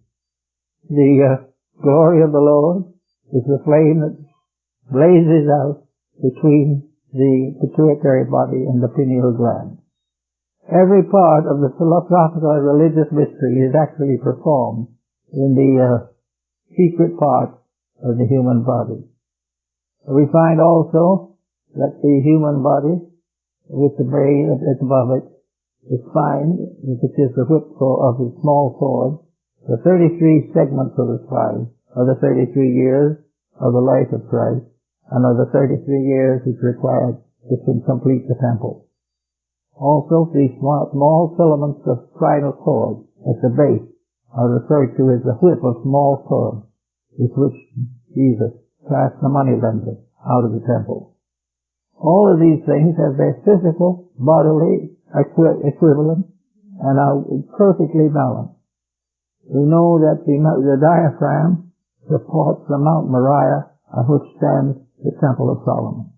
The glory of the Lord is the flame that blazes out between the pituitary body and the pineal gland. Every part of the philosophical and religious mystery is actually performed in the secret part of the human body. We find also that the human body, with the brain above it, the spine, which is the whipsaw of the small cord, the 33 segments of the spine are the 33 years of the life of Christ, and are the 33 years which required to complete the temple. Also, these small filaments of spinal cord at the base are referred to as the whip of small cords, with which Jesus cast the moneylender out of the temple. All of these things have their physical, bodily equivalent and are perfectly balanced. We know that the diaphragm supports the Mount Moriah on which stands the Temple of Solomon.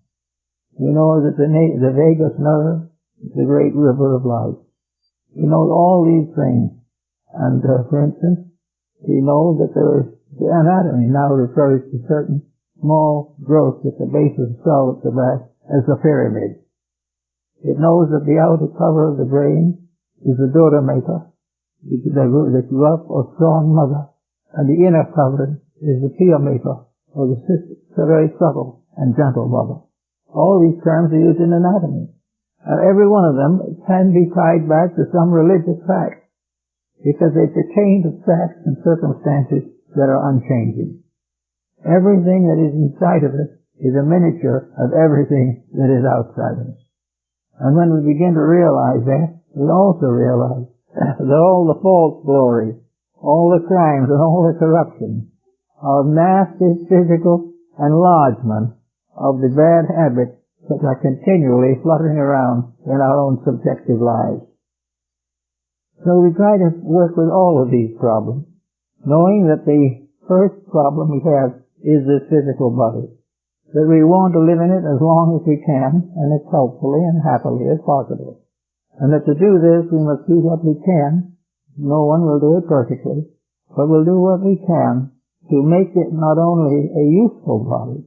We know that the vagus nerve is the great river of life. We know all these things. And, for instance, we know that there is the anatomy now refers to certain small growths at the base of the skull at the back as the pyramid. It knows that the outer cover of the brain is the daughter maker, the rough or strong mother, and the inner covering is the peer maker, or the very subtle and gentle mother. All these terms are used in anatomy. And every one of them can be tied back to some religious fact, because they pertain to facts and circumstances that are unchanging. Everything that is inside of us is a miniature of everything that is outside of us. And when we begin to realize that, we also realize that all the false glories, all the crimes and all the corruption are massive physical enlargement of the bad habits that are continually fluttering around in our own subjective lives. So we try to work with all of these problems, knowing that the first problem we have is this physical body, that we want to live in it as long as we can and as helpfully and happily as possible. And that to do this we must do what we can. No one will do it perfectly, but we'll do what we can to make it not only a useful body,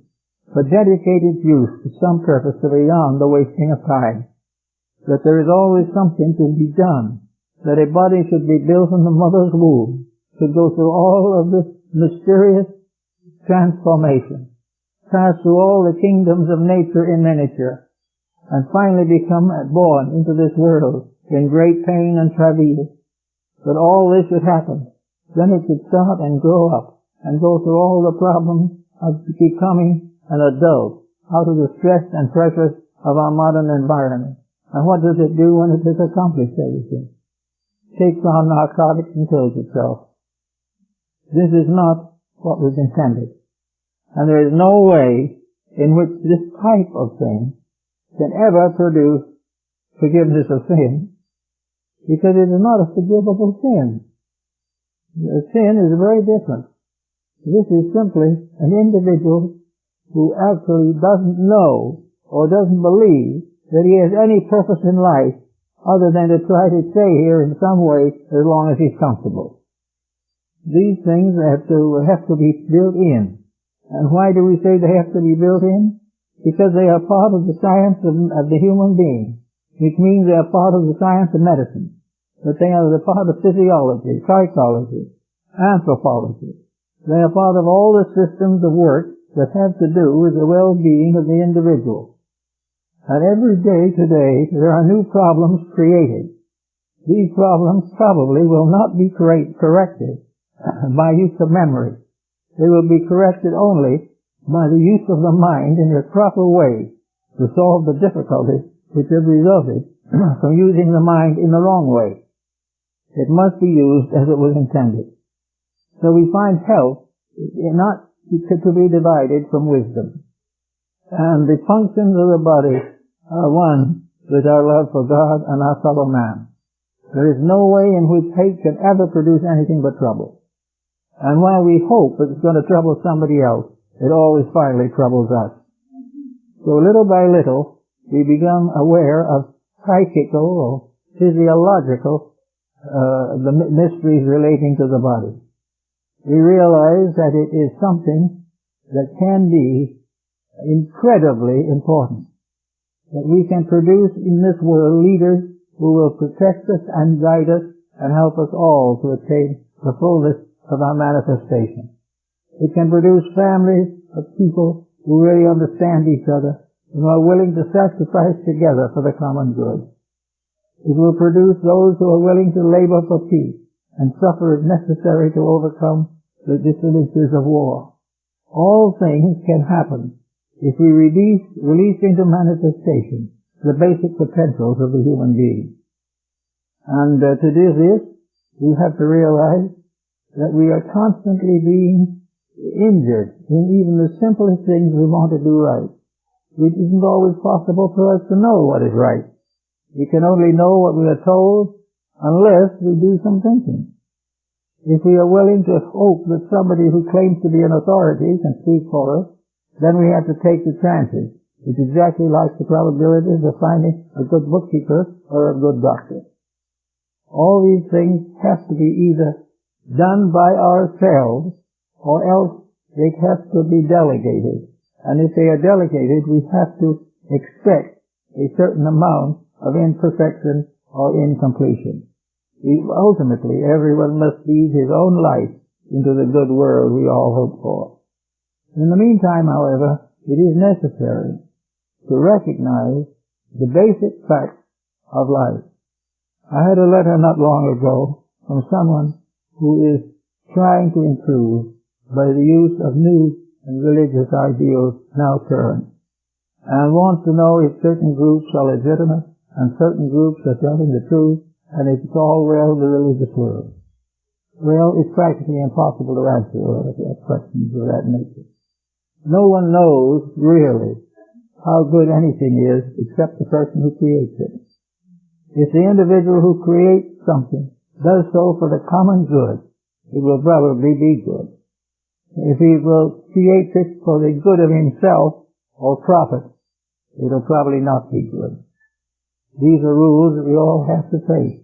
but dedicate its use to some purpose beyond the wasting of time. That there is always something to be done. That a body should be built in the mother's womb, should go through all of this mysterious transformation, pass through all the kingdoms of nature in miniature, and finally become born into this world in great pain and travail. That all this should happen. Then it should start and grow up and go through all the problems of becoming an adult out of the stress and pressures of our modern environment. And what does it do when it has accomplished everything? Takes on narcotics and kills itself. This is not what was intended. And there is no way in which this type of thing can ever produce forgiveness of sin, because it is not a forgivable sin. The sin is very different. This is simply an individual who actually doesn't know or doesn't believe that he has any purpose in life other than to try to stay here in some way as long as he's comfortable. These things have to be built in. And why do we say they have to be built in? Because they are part of the science of the human being, which means they are part of the science of medicine, that they are the part of physiology, psychology, anthropology. They are part of all the systems of work that have to do with the well-being of the individual. And every day today, there are new problems created. These problems probably will not be corrected by use of memory. They will be corrected only by the use of the mind in a proper way to solve the difficulties which have resulted from using the mind in the wrong way. It must be used as it was intended. So we find health not to be divided from wisdom. And the functions of the body are one with our love for God and our fellow man. There is no way in which hate can ever produce anything but trouble. And while we hope that it's going to trouble somebody else, it always finally troubles us. So little by little, we become aware of psychical or physiological the mysteries relating to the body. We realize that it is something that can be incredibly important. That we can produce in this world leaders who will protect us and guide us and help us all to attain the fullness of our manifestation. It can produce families of people who really understand each other and are willing to sacrifice together for the common good. It will produce those who are willing to labor for peace and suffer if necessary to overcome the dissonances of war. All things can happen if we release into manifestation the basic potentials of the human being. And to do this, we have to realize that we are constantly being injured in even the simplest things we want to do right. It isn't always possible for us to know what is right. We can only know what we are told unless we do some thinking. If we are willing to hope that somebody who claims to be an authority can speak for us, then we have to take the chances. It's exactly like the probabilities of finding a good bookkeeper or a good doctor. All these things have to be either done by ourselves or else they have to be delegated. And if they are delegated, we have to expect a certain amount of imperfection or incompletion. Ultimately, everyone must feed his own life into the good world we all hope for. In the meantime, however, it is necessary to recognize the basic facts of life. I had a letter not long ago from someone who is trying to improve by the use of new and religious ideals now current, and wants to know if certain groups are legitimate and certain groups are telling the truth, and if it's all well the religious world. Well, it's practically impossible to answer questions of that nature. No one knows really how good anything is except the person who creates it. If the individual who creates something does so for the common good, it will probably be good. If he will create it for the good of himself or profit, it will probably not be good. These are rules that we all have to face.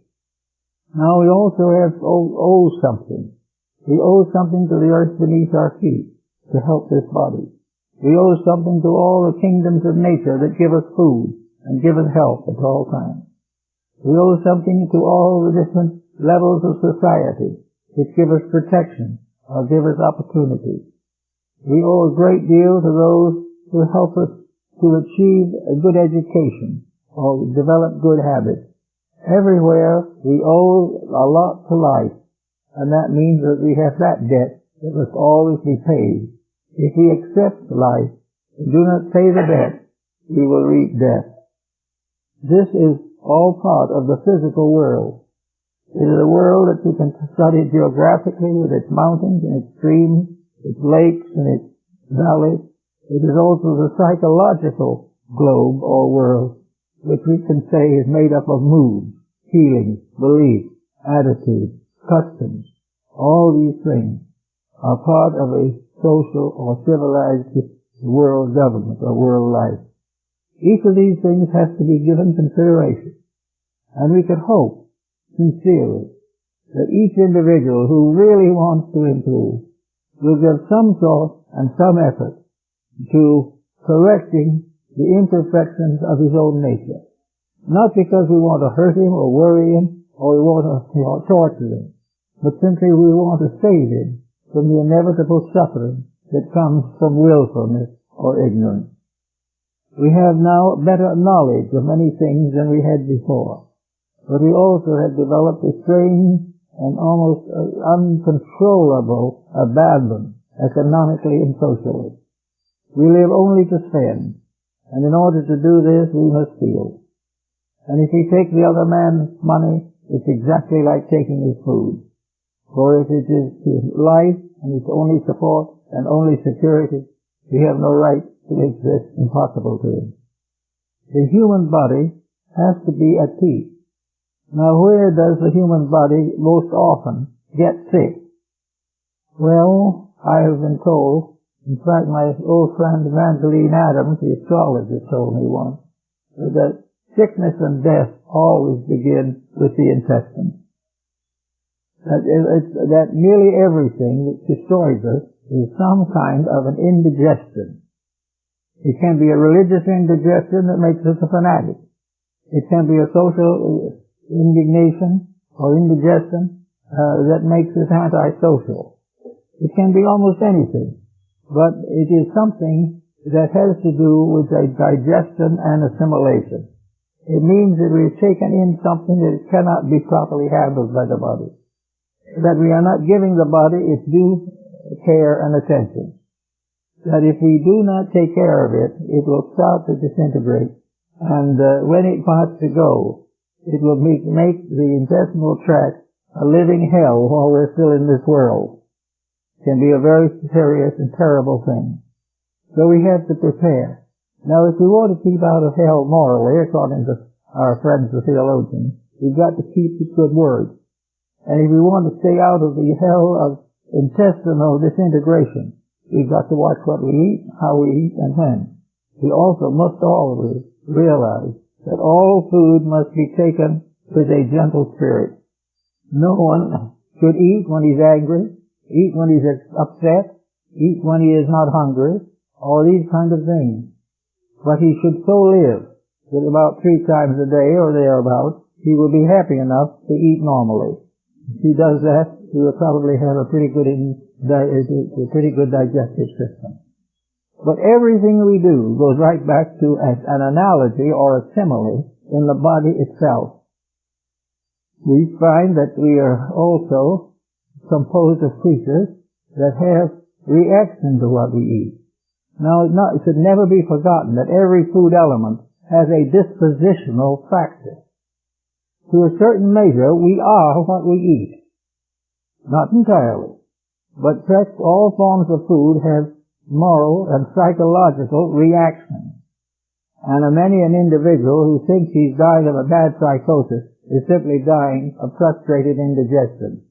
Now we also owe something. We owe something to the earth beneath our feet to help this body. We owe something to all the kingdoms of nature that give us food and give us help at all times. We owe something to all the different levels of society which give us protection or give us opportunity. We owe a great deal to those who help us to achieve a good education or develop good habits. Everywhere we owe a lot to life, and that means that we have that debt that must always be paid. If we accept life and do not pay the debt, we will reap death. This is all part of the physical world. It is a world that you can study geographically with its mountains and its streams, its lakes and its valleys. It is also the psychological globe or world, which we can say is made up of moods, feelings, beliefs, attitudes, customs. All these things are part of a social or civilized world government or world life. Each of these things has to be given consideration, and we could hope sincerely that each individual who really wants to improve will give some thought and some effort to correcting the imperfections of his own nature. Not because we want to hurt him or worry him or we want to torture him, but simply we want to save him from the inevitable suffering that comes from willfulness or ignorance. We have now better knowledge of many things than we had before, but we also have developed a strange and almost uncontrollable abandon economically and socially. We live only to spend, and in order to do this we must steal. And if we take the other man's money, it's exactly like taking his food. For if it is his life and his only support and only security, we have no right to make this impossible to him. The human body has to be at peace. Now, where does the human body most often get sick? Well, I have been told, in fact my old friend Evangeline Adams, the astrologist, told me once, that sickness and death always begin with the intestines. That nearly everything that destroys us is some kind of an indigestion. It can be a religious indigestion that makes us a fanatic. It can be a social indignation or indigestion that makes us antisocial. It can be almost anything, but it is something that has to do with a digestion and assimilation. It means that we've taken in something that cannot be properly handled by the body, that we are not giving the body its due care and attention, that if we do not take care of it, it will start to disintegrate, and when it wants to go, it will make the intestinal tract a living hell while we're still in this world. It can be a very serious and terrible thing. So we have to prepare. Now, if we want to keep out of hell morally, according to our friends the theologians, we've got to keep the good word. And if we want to stay out of the hell of intestinal disintegration, we've got to watch what we eat, how we eat, and when. We also must always realize that all food must be taken with a gentle spirit. No one should eat when he's angry, eat when he's upset, eat when he is not hungry, all these kind of things. But he should so live that about 3 times a day or thereabouts he will be happy enough to eat normally. If he does that, he will probably have a pretty good digestive system. But everything we do goes right back to an analogy or a simile in the body itself. We find that we are also composed of creatures that have reaction to what we eat. Now, it should never be forgotten that every food element has a dispositional factor. To a certain measure, we are what we eat. Not entirely. But all forms of food have moral and psychological reactions. And many an individual who thinks he's dying of a bad psychosis is simply dying of frustrated indigestion.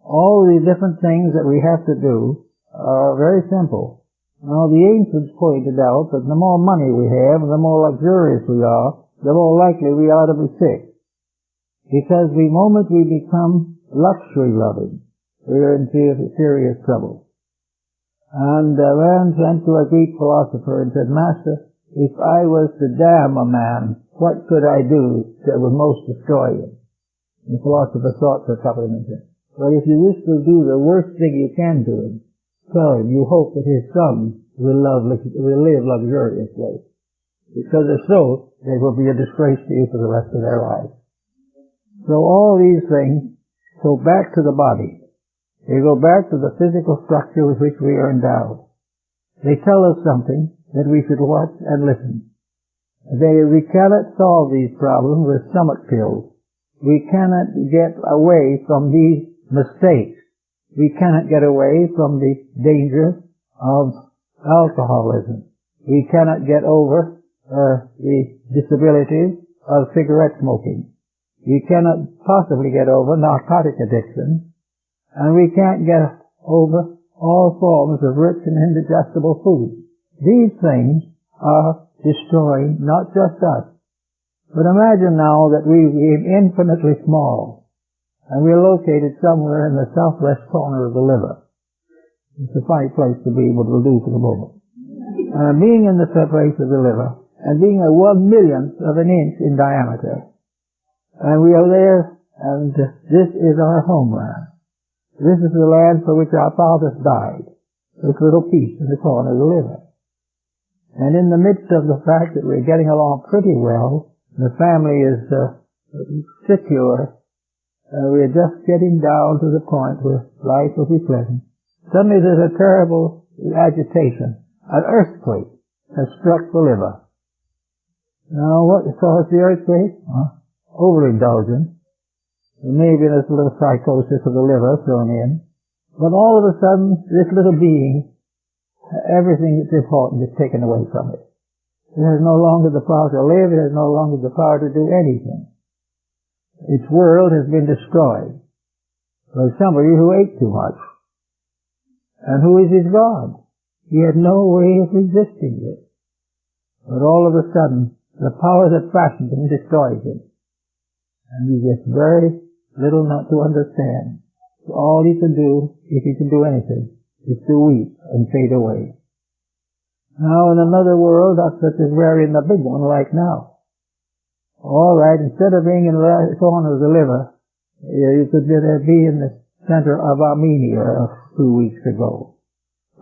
All the different things that we have to do are very simple. Now, the ancients pointed out that the more money we have, the more luxurious we are, the more likely we are to be sick. Because the moment we become luxury-loving, we're in serious trouble. And a man went to a Greek philosopher and said, "Master, if I was to damn a man, what could I do that would most destroy him?" And the philosopher thought for a couple of minutes. "Well, if you wish to do the worst thing you can to him, tell him you hope that his son will live luxuriously. Because if so, they will be a disgrace to you for the rest of their lives." So all these things go back to the body. They go back to the physical structure with which we are endowed. They tell us something that we should watch and listen. We cannot solve these problems with stomach pills. We cannot get away from these mistakes. We cannot get away from the danger of alcoholism. We cannot get over the disabilities of cigarette smoking. We cannot possibly get over narcotic addiction. And we can't get over all forms of rich and indigestible food. These things are destroying not just us. But imagine now that we're infinitely small, and we're located somewhere in the southwest corner of the liver. It's a funny place to be, but we'll do for the moment. Being in the place of the liver, and being a 1/1,000,000th of an inch in diameter, and we are there, and this is our homeland. This is the land for which our fathers died, this little piece in the corner of the liver. And in the midst of the fact that we're getting along pretty well, the family is secure, we're just getting down to the point where life will be pleasant. Suddenly there's a terrible agitation. An earthquake has struck the liver. Now, what caused the earthquake? Overindulgence. There may be this little psychosis of the liver thrown in. But all of a sudden, this little being, everything that's important is taken away from it. It has no longer the power to live. It has no longer the power to do anything. Its world has been destroyed by somebody who ate too much. And who is his God? He had no way of resisting it. But all of a sudden, the power that fashioned him destroys him. And he gets very little not to understand. So all he can do, if he can do anything, is to weep and fade away. Now in another world, such as we're in the big one like now. All right, instead of being in the corner of the liver, you could be in the center of Armenia 2 weeks ago,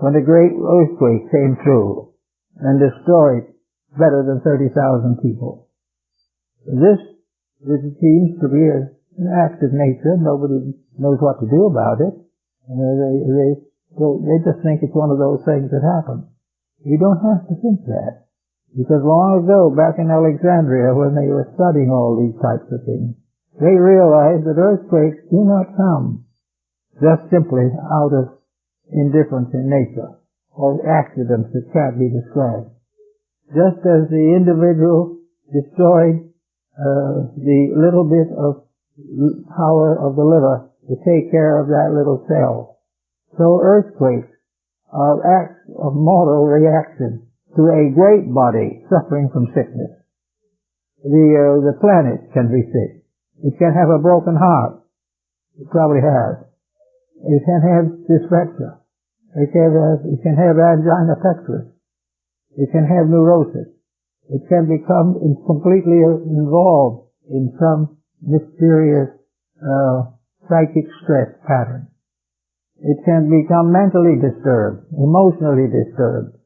when a great earthquake came through and destroyed better than 30,000 people. This seems to be an act of nature. Nobody knows what to do about it. They just think it's one of those things that happen. We don't have to think that. Because long ago, back in Alexandria, when they were studying all these types of things, they realized that earthquakes do not come just simply out of indifference in nature or accidents that can't be described. Just as the individual destroyed the little bit of power of the liver to take care of that little cell, so earthquakes are acts of moral reaction to a great body suffering from sickness. The planet can be sick. It can have a broken heart. It probably has. It can have dyspepsia. It can have angina pectoris. It can have neurosis. It can become completely involved in some mysterious psychic stress pattern. It can become mentally disturbed, emotionally disturbed.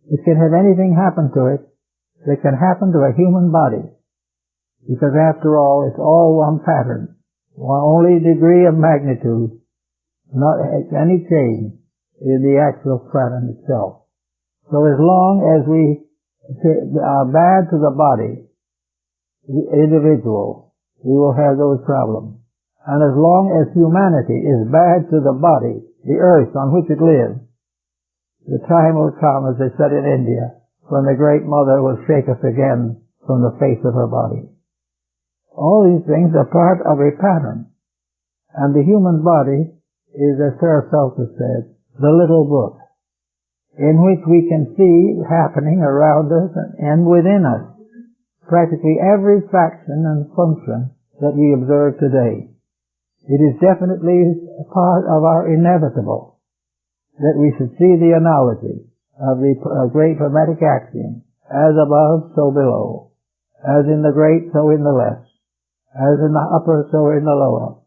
It can have anything happen to it that can happen to a human body. Because after all, it's all one pattern. Only degree of magnitude, not any change in the actual pattern itself. So as long as we are bad to the body, the individual, we will have those problems. And as long as humanity is bad to the body, the earth on which it lives, the time will come, as they said in India, when the Great Mother will shake us again from the face of her body. All these things are part of a pattern. And the human body is, as Paracelsus said, the little book, in which we can see happening around us and within us practically every faction and function that we observe today. It is definitely a part of our inevitable that we should see the analogy of the great Hermetic axiom, as above, so below, as in the great, so in the less, as in the upper, so in the lower.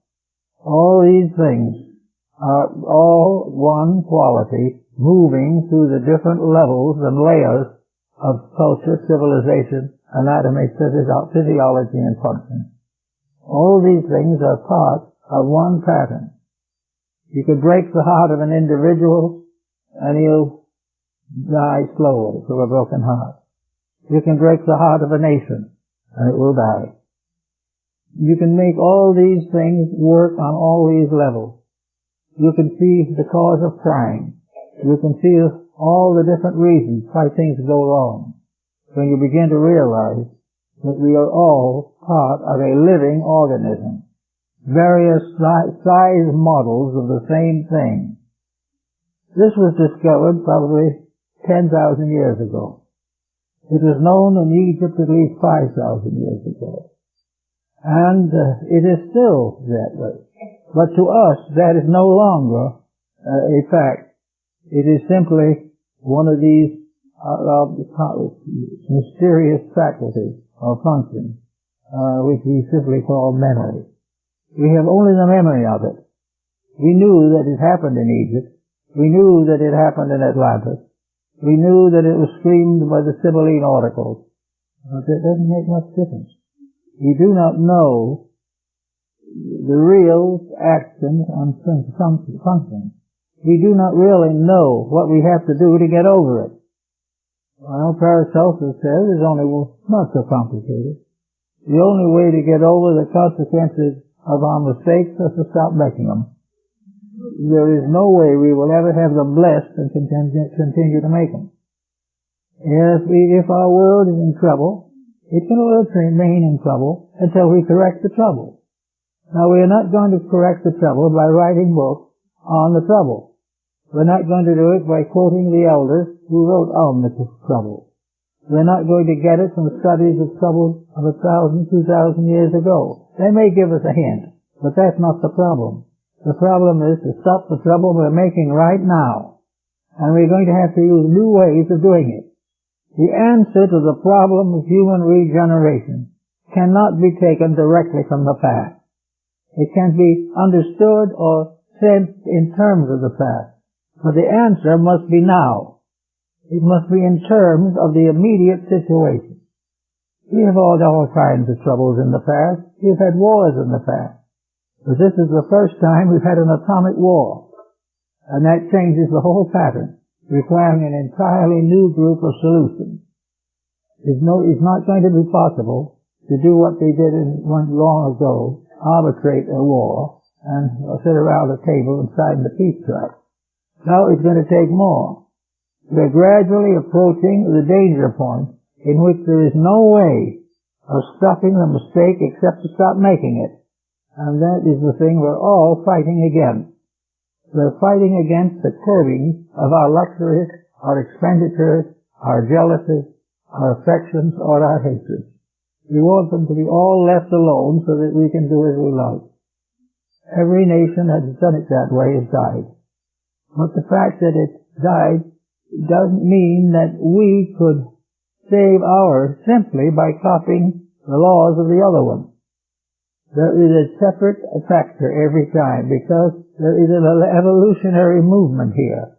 All these things are all one quality, moving through the different levels and layers of culture, civilization, anatomy, physiology, and function. All these things are part of one pattern. You could break the heart of an individual and he'll die slowly from a broken heart. You can break the heart of a nation and it will die. You can make all these things work on all these levels. You can see the cause of crime. You can see all the different reasons why things go wrong. When you begin to realize that we are all part of a living organism. Various size models of the same thing. This was discovered probably 10,000 years ago. It was known in Egypt at least 5,000 years ago. And it is still that way. But to us, that is no longer a fact. It is simply one of these mysterious faculties or functions, which we simply call memory. We have only the memory of it. We knew that it happened in Egypt. We knew that it happened in Atlantis. We knew that it was screamed by the Sibylline oracles. But that doesn't make much difference. We do not know the real actions and functions. We do not really know what we have to do to get over it. Well, Paracelsus says it's only not so complicated. The only way to get over the consequences of our mistakes is to stop making them. There is no way we will ever have them blessed and continue to make them. If our world is in trouble, it can remain in trouble until we correct the trouble. Now, we are not going to correct the trouble by writing books on the trouble. We're not going to do it by quoting the elders who wrote on the trouble. We're not going to get it from studies of trouble of 1,000, 2,000 years ago. They may give us a hint, but that's not the problem. The problem is to stop the trouble we're making right now. And we're going to have to use new ways of doing it. The answer to the problem of human regeneration cannot be taken directly from the past. It can be understood or said in terms of the past. But the answer must be now. It must be in terms of the immediate situation. We have had all kinds of troubles in the past. We've had wars in the past. But this is the first time we've had an atomic war. And that changes the whole pattern, requiring an entirely new group of solutions. It's not going to be possible to do what they did long ago, arbitrate a war, and sit around a table and sign the peace tract. Now it's going to take more. We're gradually approaching the danger point in which there is no way of stopping the mistake except to stop making it. And that is the thing we're all fighting against. We're fighting against the curbing of our luxuries, our expenditures, our jealousies, our affections, or our hatreds. We want them to be all left alone so that we can do as we like. Every nation that has done it that way has died. But the fact that it died doesn't mean that we could save ours simply by copying the laws of the other one. there is a separate factor every time, because there is an evolutionary movement here.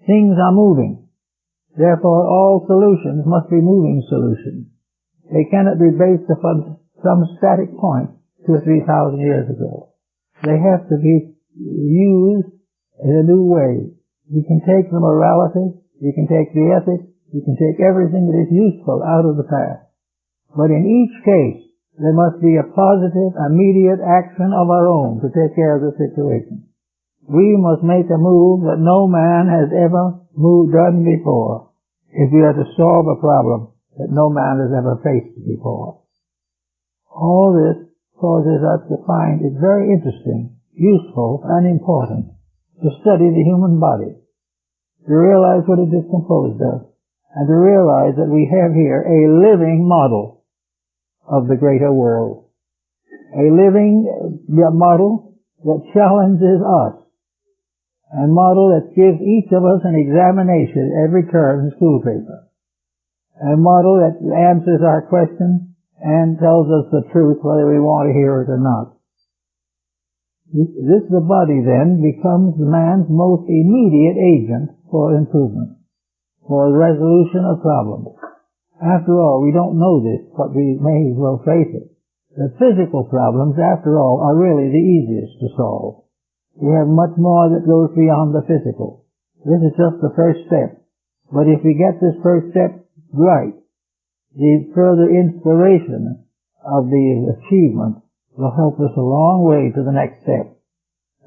Things are moving. Therefore, all solutions must be moving solutions. They cannot be based upon some static point 2,000 or 3,000 years ago. They have to be used in a new way. You can take the morality, you can take the ethics, you can take everything that is useful out of the past. But in each case, there must be a positive, immediate action of our own to take care of the situation. We must make a move that no man has ever done before, if we are to solve a problem that no man has ever faced before. All this causes us to find it very interesting, useful, and important to study the human body, to realize what it is composed of, and to realize that we have here a living model of the greater world. A living model that challenges us. A model that gives each of us an examination every term in school paper. A model that answers our questions and tells us the truth whether we want to hear it or not. The body then becomes man's most immediate agent for improvement, for the resolution of problems. After all, we don't know this, but we may as well face it. The physical problems, after all, are really the easiest to solve. We have much more that goes beyond the physical. This is just the first step. But if we get this first step right, the further inspiration of the achievement will help us a long way to the next step.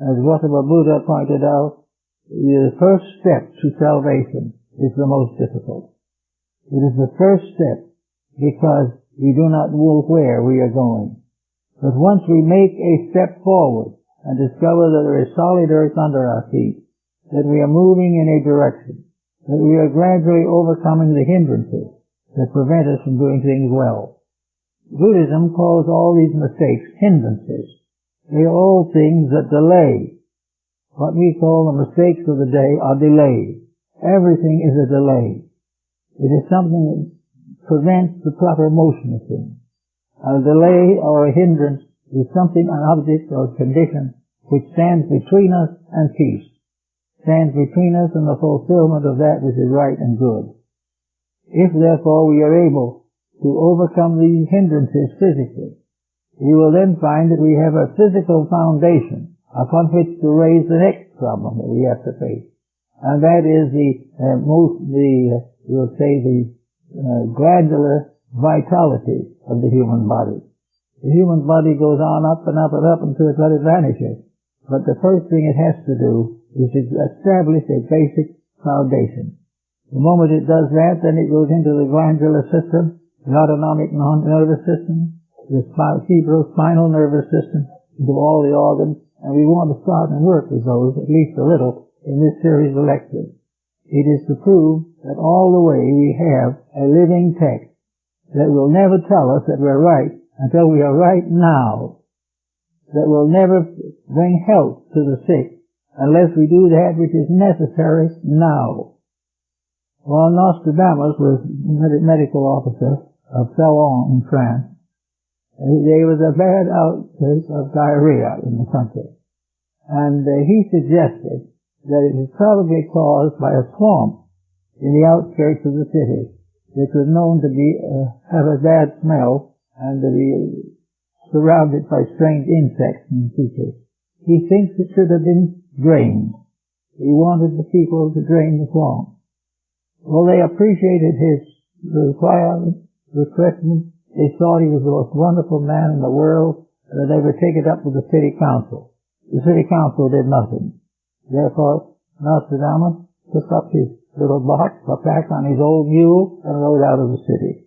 As Gautama Buddha pointed out, the first step to salvation is the most difficult. It is the first step because we do not know where we are going. But once we make a step forward and discover that there is solid earth under our feet, that we are moving in a direction, that we are gradually overcoming the hindrances that prevent us from doing things well. Buddhism calls all these mistakes hindrances. They are all things that delay. What we call the mistakes of the day are delays. Everything is a delay. It is something that prevents the proper motion of things. A delay or a hindrance is something, an object or condition, which stands between us and peace, stands between us and the fulfillment of that which is right and good. If, therefore, we are able to overcome these hindrances physically, we will then find that we have a physical foundation upon which to raise the next problem that we have to face. And that is glandular vitality of the human body. The human body goes on up and up and up until it vanishes. But the first thing it has to do is to establish a basic foundation. The moment it does that, then it goes into the glandular system, the autonomic nervous system, the cerebrospinal nervous system, into all the organs, and we want to start and work with those at least a little in this series of lectures. It is to prove that all the way we have a living text that will never tell us that we're right until we are right now, that will never bring health to the sick unless we do that which is necessary now. While Nostradamus was medical officer of Salon in France, there was a bad outbreak of diarrhea in the country, and he suggested that it was probably caused by a swamp in the outskirts of the city, which was known to have a bad smell and to be surrounded by strange insects and creatures. He thinks it should have been drained. He wanted the people to drain the swamp. Well, they appreciated his request. They thought he was the most wonderful man in the world, and that they would take it up with the city council. The city council did nothing. Therefore, Nostradamus took up his little box, got back on his old mule, and rode out of the city.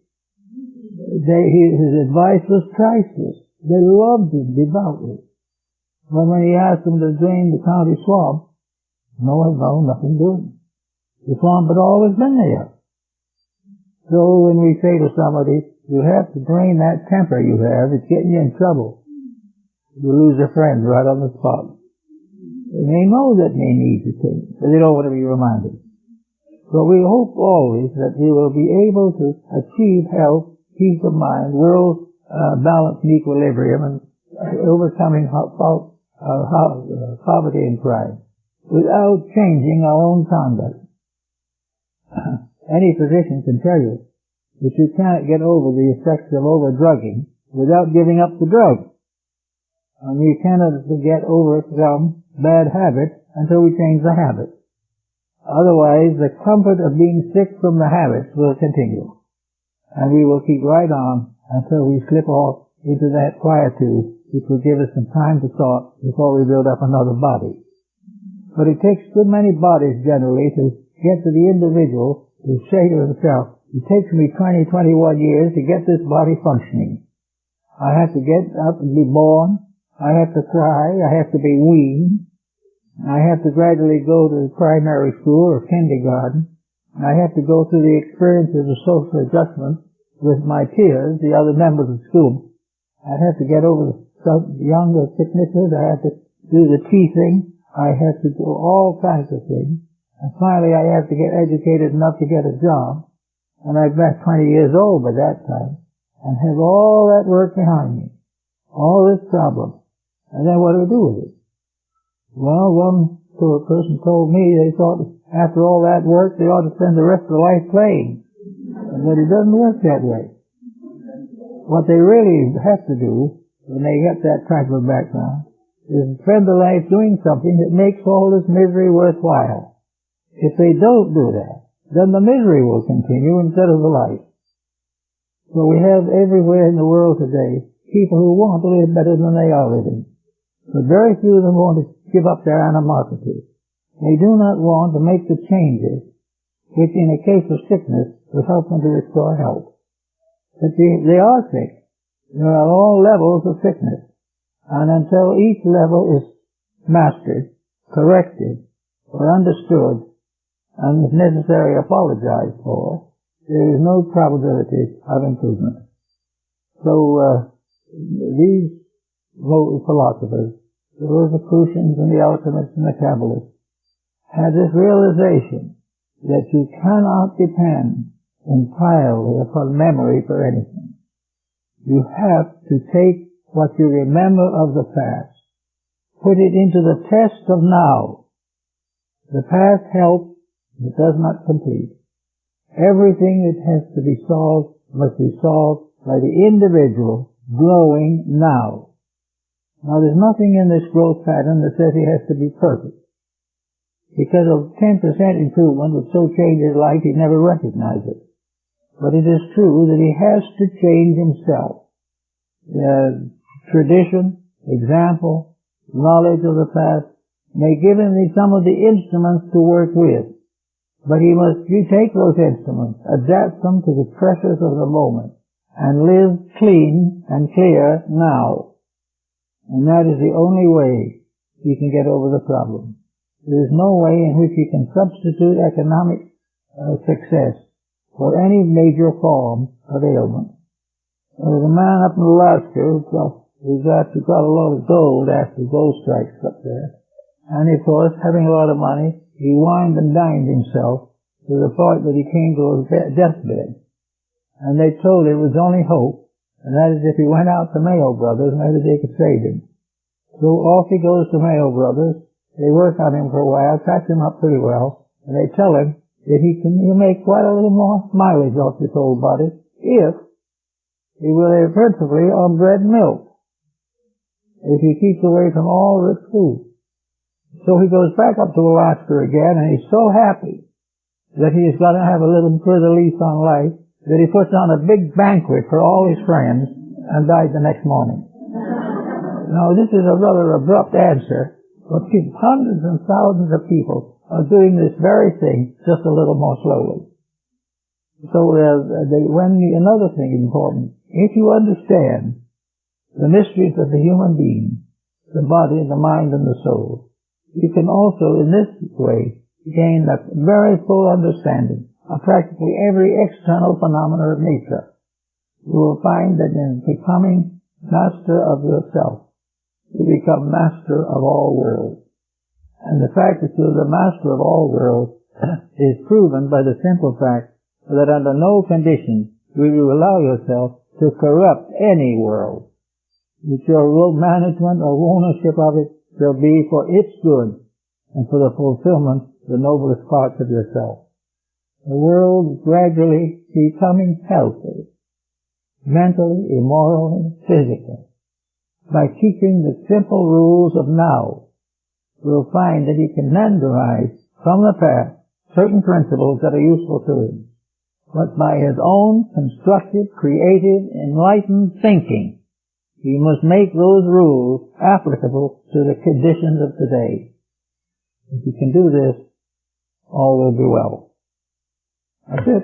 His advice was priceless. They loved him devoutly. But when he asked them to drain the county swamp, nothing doing. The swamp had always been there. So when we say to somebody, you have to drain that temper you have, it's getting you in trouble, you lose a friend right on the spot. They know that they need to change, but they don't want to be reminded. So we hope always that we will be able to achieve health, peace of mind, world balance and equilibrium, and overcoming poverty and crime, without changing our own conduct. Any physician can tell you that you can't get over the effects of over-drugging without giving up the drug. And we cannot get over some bad habits until we change the habit. Otherwise, the comfort of being sick from the habits will continue. And we will keep right on until we slip off into that quietude which will give us some time to thought before we build up another body. But it takes good many bodies generally to get to the individual to say to himself, it takes me 20, 21 years to get this body functioning. I have to get up and be born. I have to cry. I have to be weaned. I have to gradually go to primary school or kindergarten. I have to go through the experiences of social adjustment with my peers, the other members of school. I have to get over some younger sicknesses. I have to do the teething. I have to do all kinds of things. And finally, I have to get educated enough to get a job. And I've been 20 years old by that time and have all that work behind me, all this problem. And then what do we do with it? Well, one poor person told me they thought after all that work they ought to spend the rest of their life playing. But it doesn't work that way. What they really have to do when they get that type of background is spend their life doing something that makes all this misery worthwhile. If they don't do that, then the misery will continue instead of the life. So we have everywhere in the world today people who want to live better than they are living. But very few of them want to give up their animosity. They do not want to make the changes which in a case of sickness will help them to restore health. But they are sick. There are all levels of sickness. And until each level is mastered, corrected, or understood, and if necessary apologized for, there is no probability of improvement. So these philosophers, the Rosicrucians and the alchemists and the Kabbalists, had this realization that you cannot depend entirely upon memory for anything. You have to take what you remember of the past, put it into the test of now. The past helps, it does not complete. Everything that has to be solved must be solved by the individual growing now. Now there's nothing in this growth pattern that says he has to be perfect. Because of 10% improvement would so change his life he'd never recognize it. But it is true that he has to change himself. Tradition, example, knowledge of the past may give him some of the instruments to work with. But he must take those instruments, adapt them to the pressures of the moment, and live clean and clear now. And that is the only way he can get over the problem. There is no way in which he can substitute economic success for any major form of ailment. There was a man up in Alaska who got a lot of gold after gold strikes up there. And of course, having a lot of money, he wined and dined himself to the point that he came to his deathbed. And they told him it was only hope, and that is if he went out to Mayo Brothers, maybe they could save him. So off he goes to Mayo Brothers. They work on him for a while, patch him up pretty well, and they tell him that he'll make quite a little more mileage off this old body if he will live principally on bread and milk, if he keeps away from all rich food. So he goes back up to Alaska again, and he's so happy that he is going to have a little further lease on life that he puts on a big banquet for all his friends and died the next morning. Now, this is a rather abrupt answer, but hundreds and thousands of people are doing this very thing just a little more slowly. So another thing important, if you understand the mysteries of the human being, the body, the mind, and the soul, you can also, in this way, gain a very full understanding of practically every external phenomenon of nature. You will find that in becoming master of yourself, you become master of all worlds. And the fact that you're the master of all worlds is proven by the simple fact that under no conditions will you allow yourself to corrupt any world. that your management or ownership of it shall be for its good and for the fulfillment of the noblest parts of yourself. The world is gradually becoming healthy, mentally, immorally, physically. By keeping the simple rules of now, we'll find that he can then derive from the past certain principles that are useful to him. But by his own constructive, creative, enlightened thinking, he must make those rules applicable to the conditions of today. If he can do this, all will be well. That's it.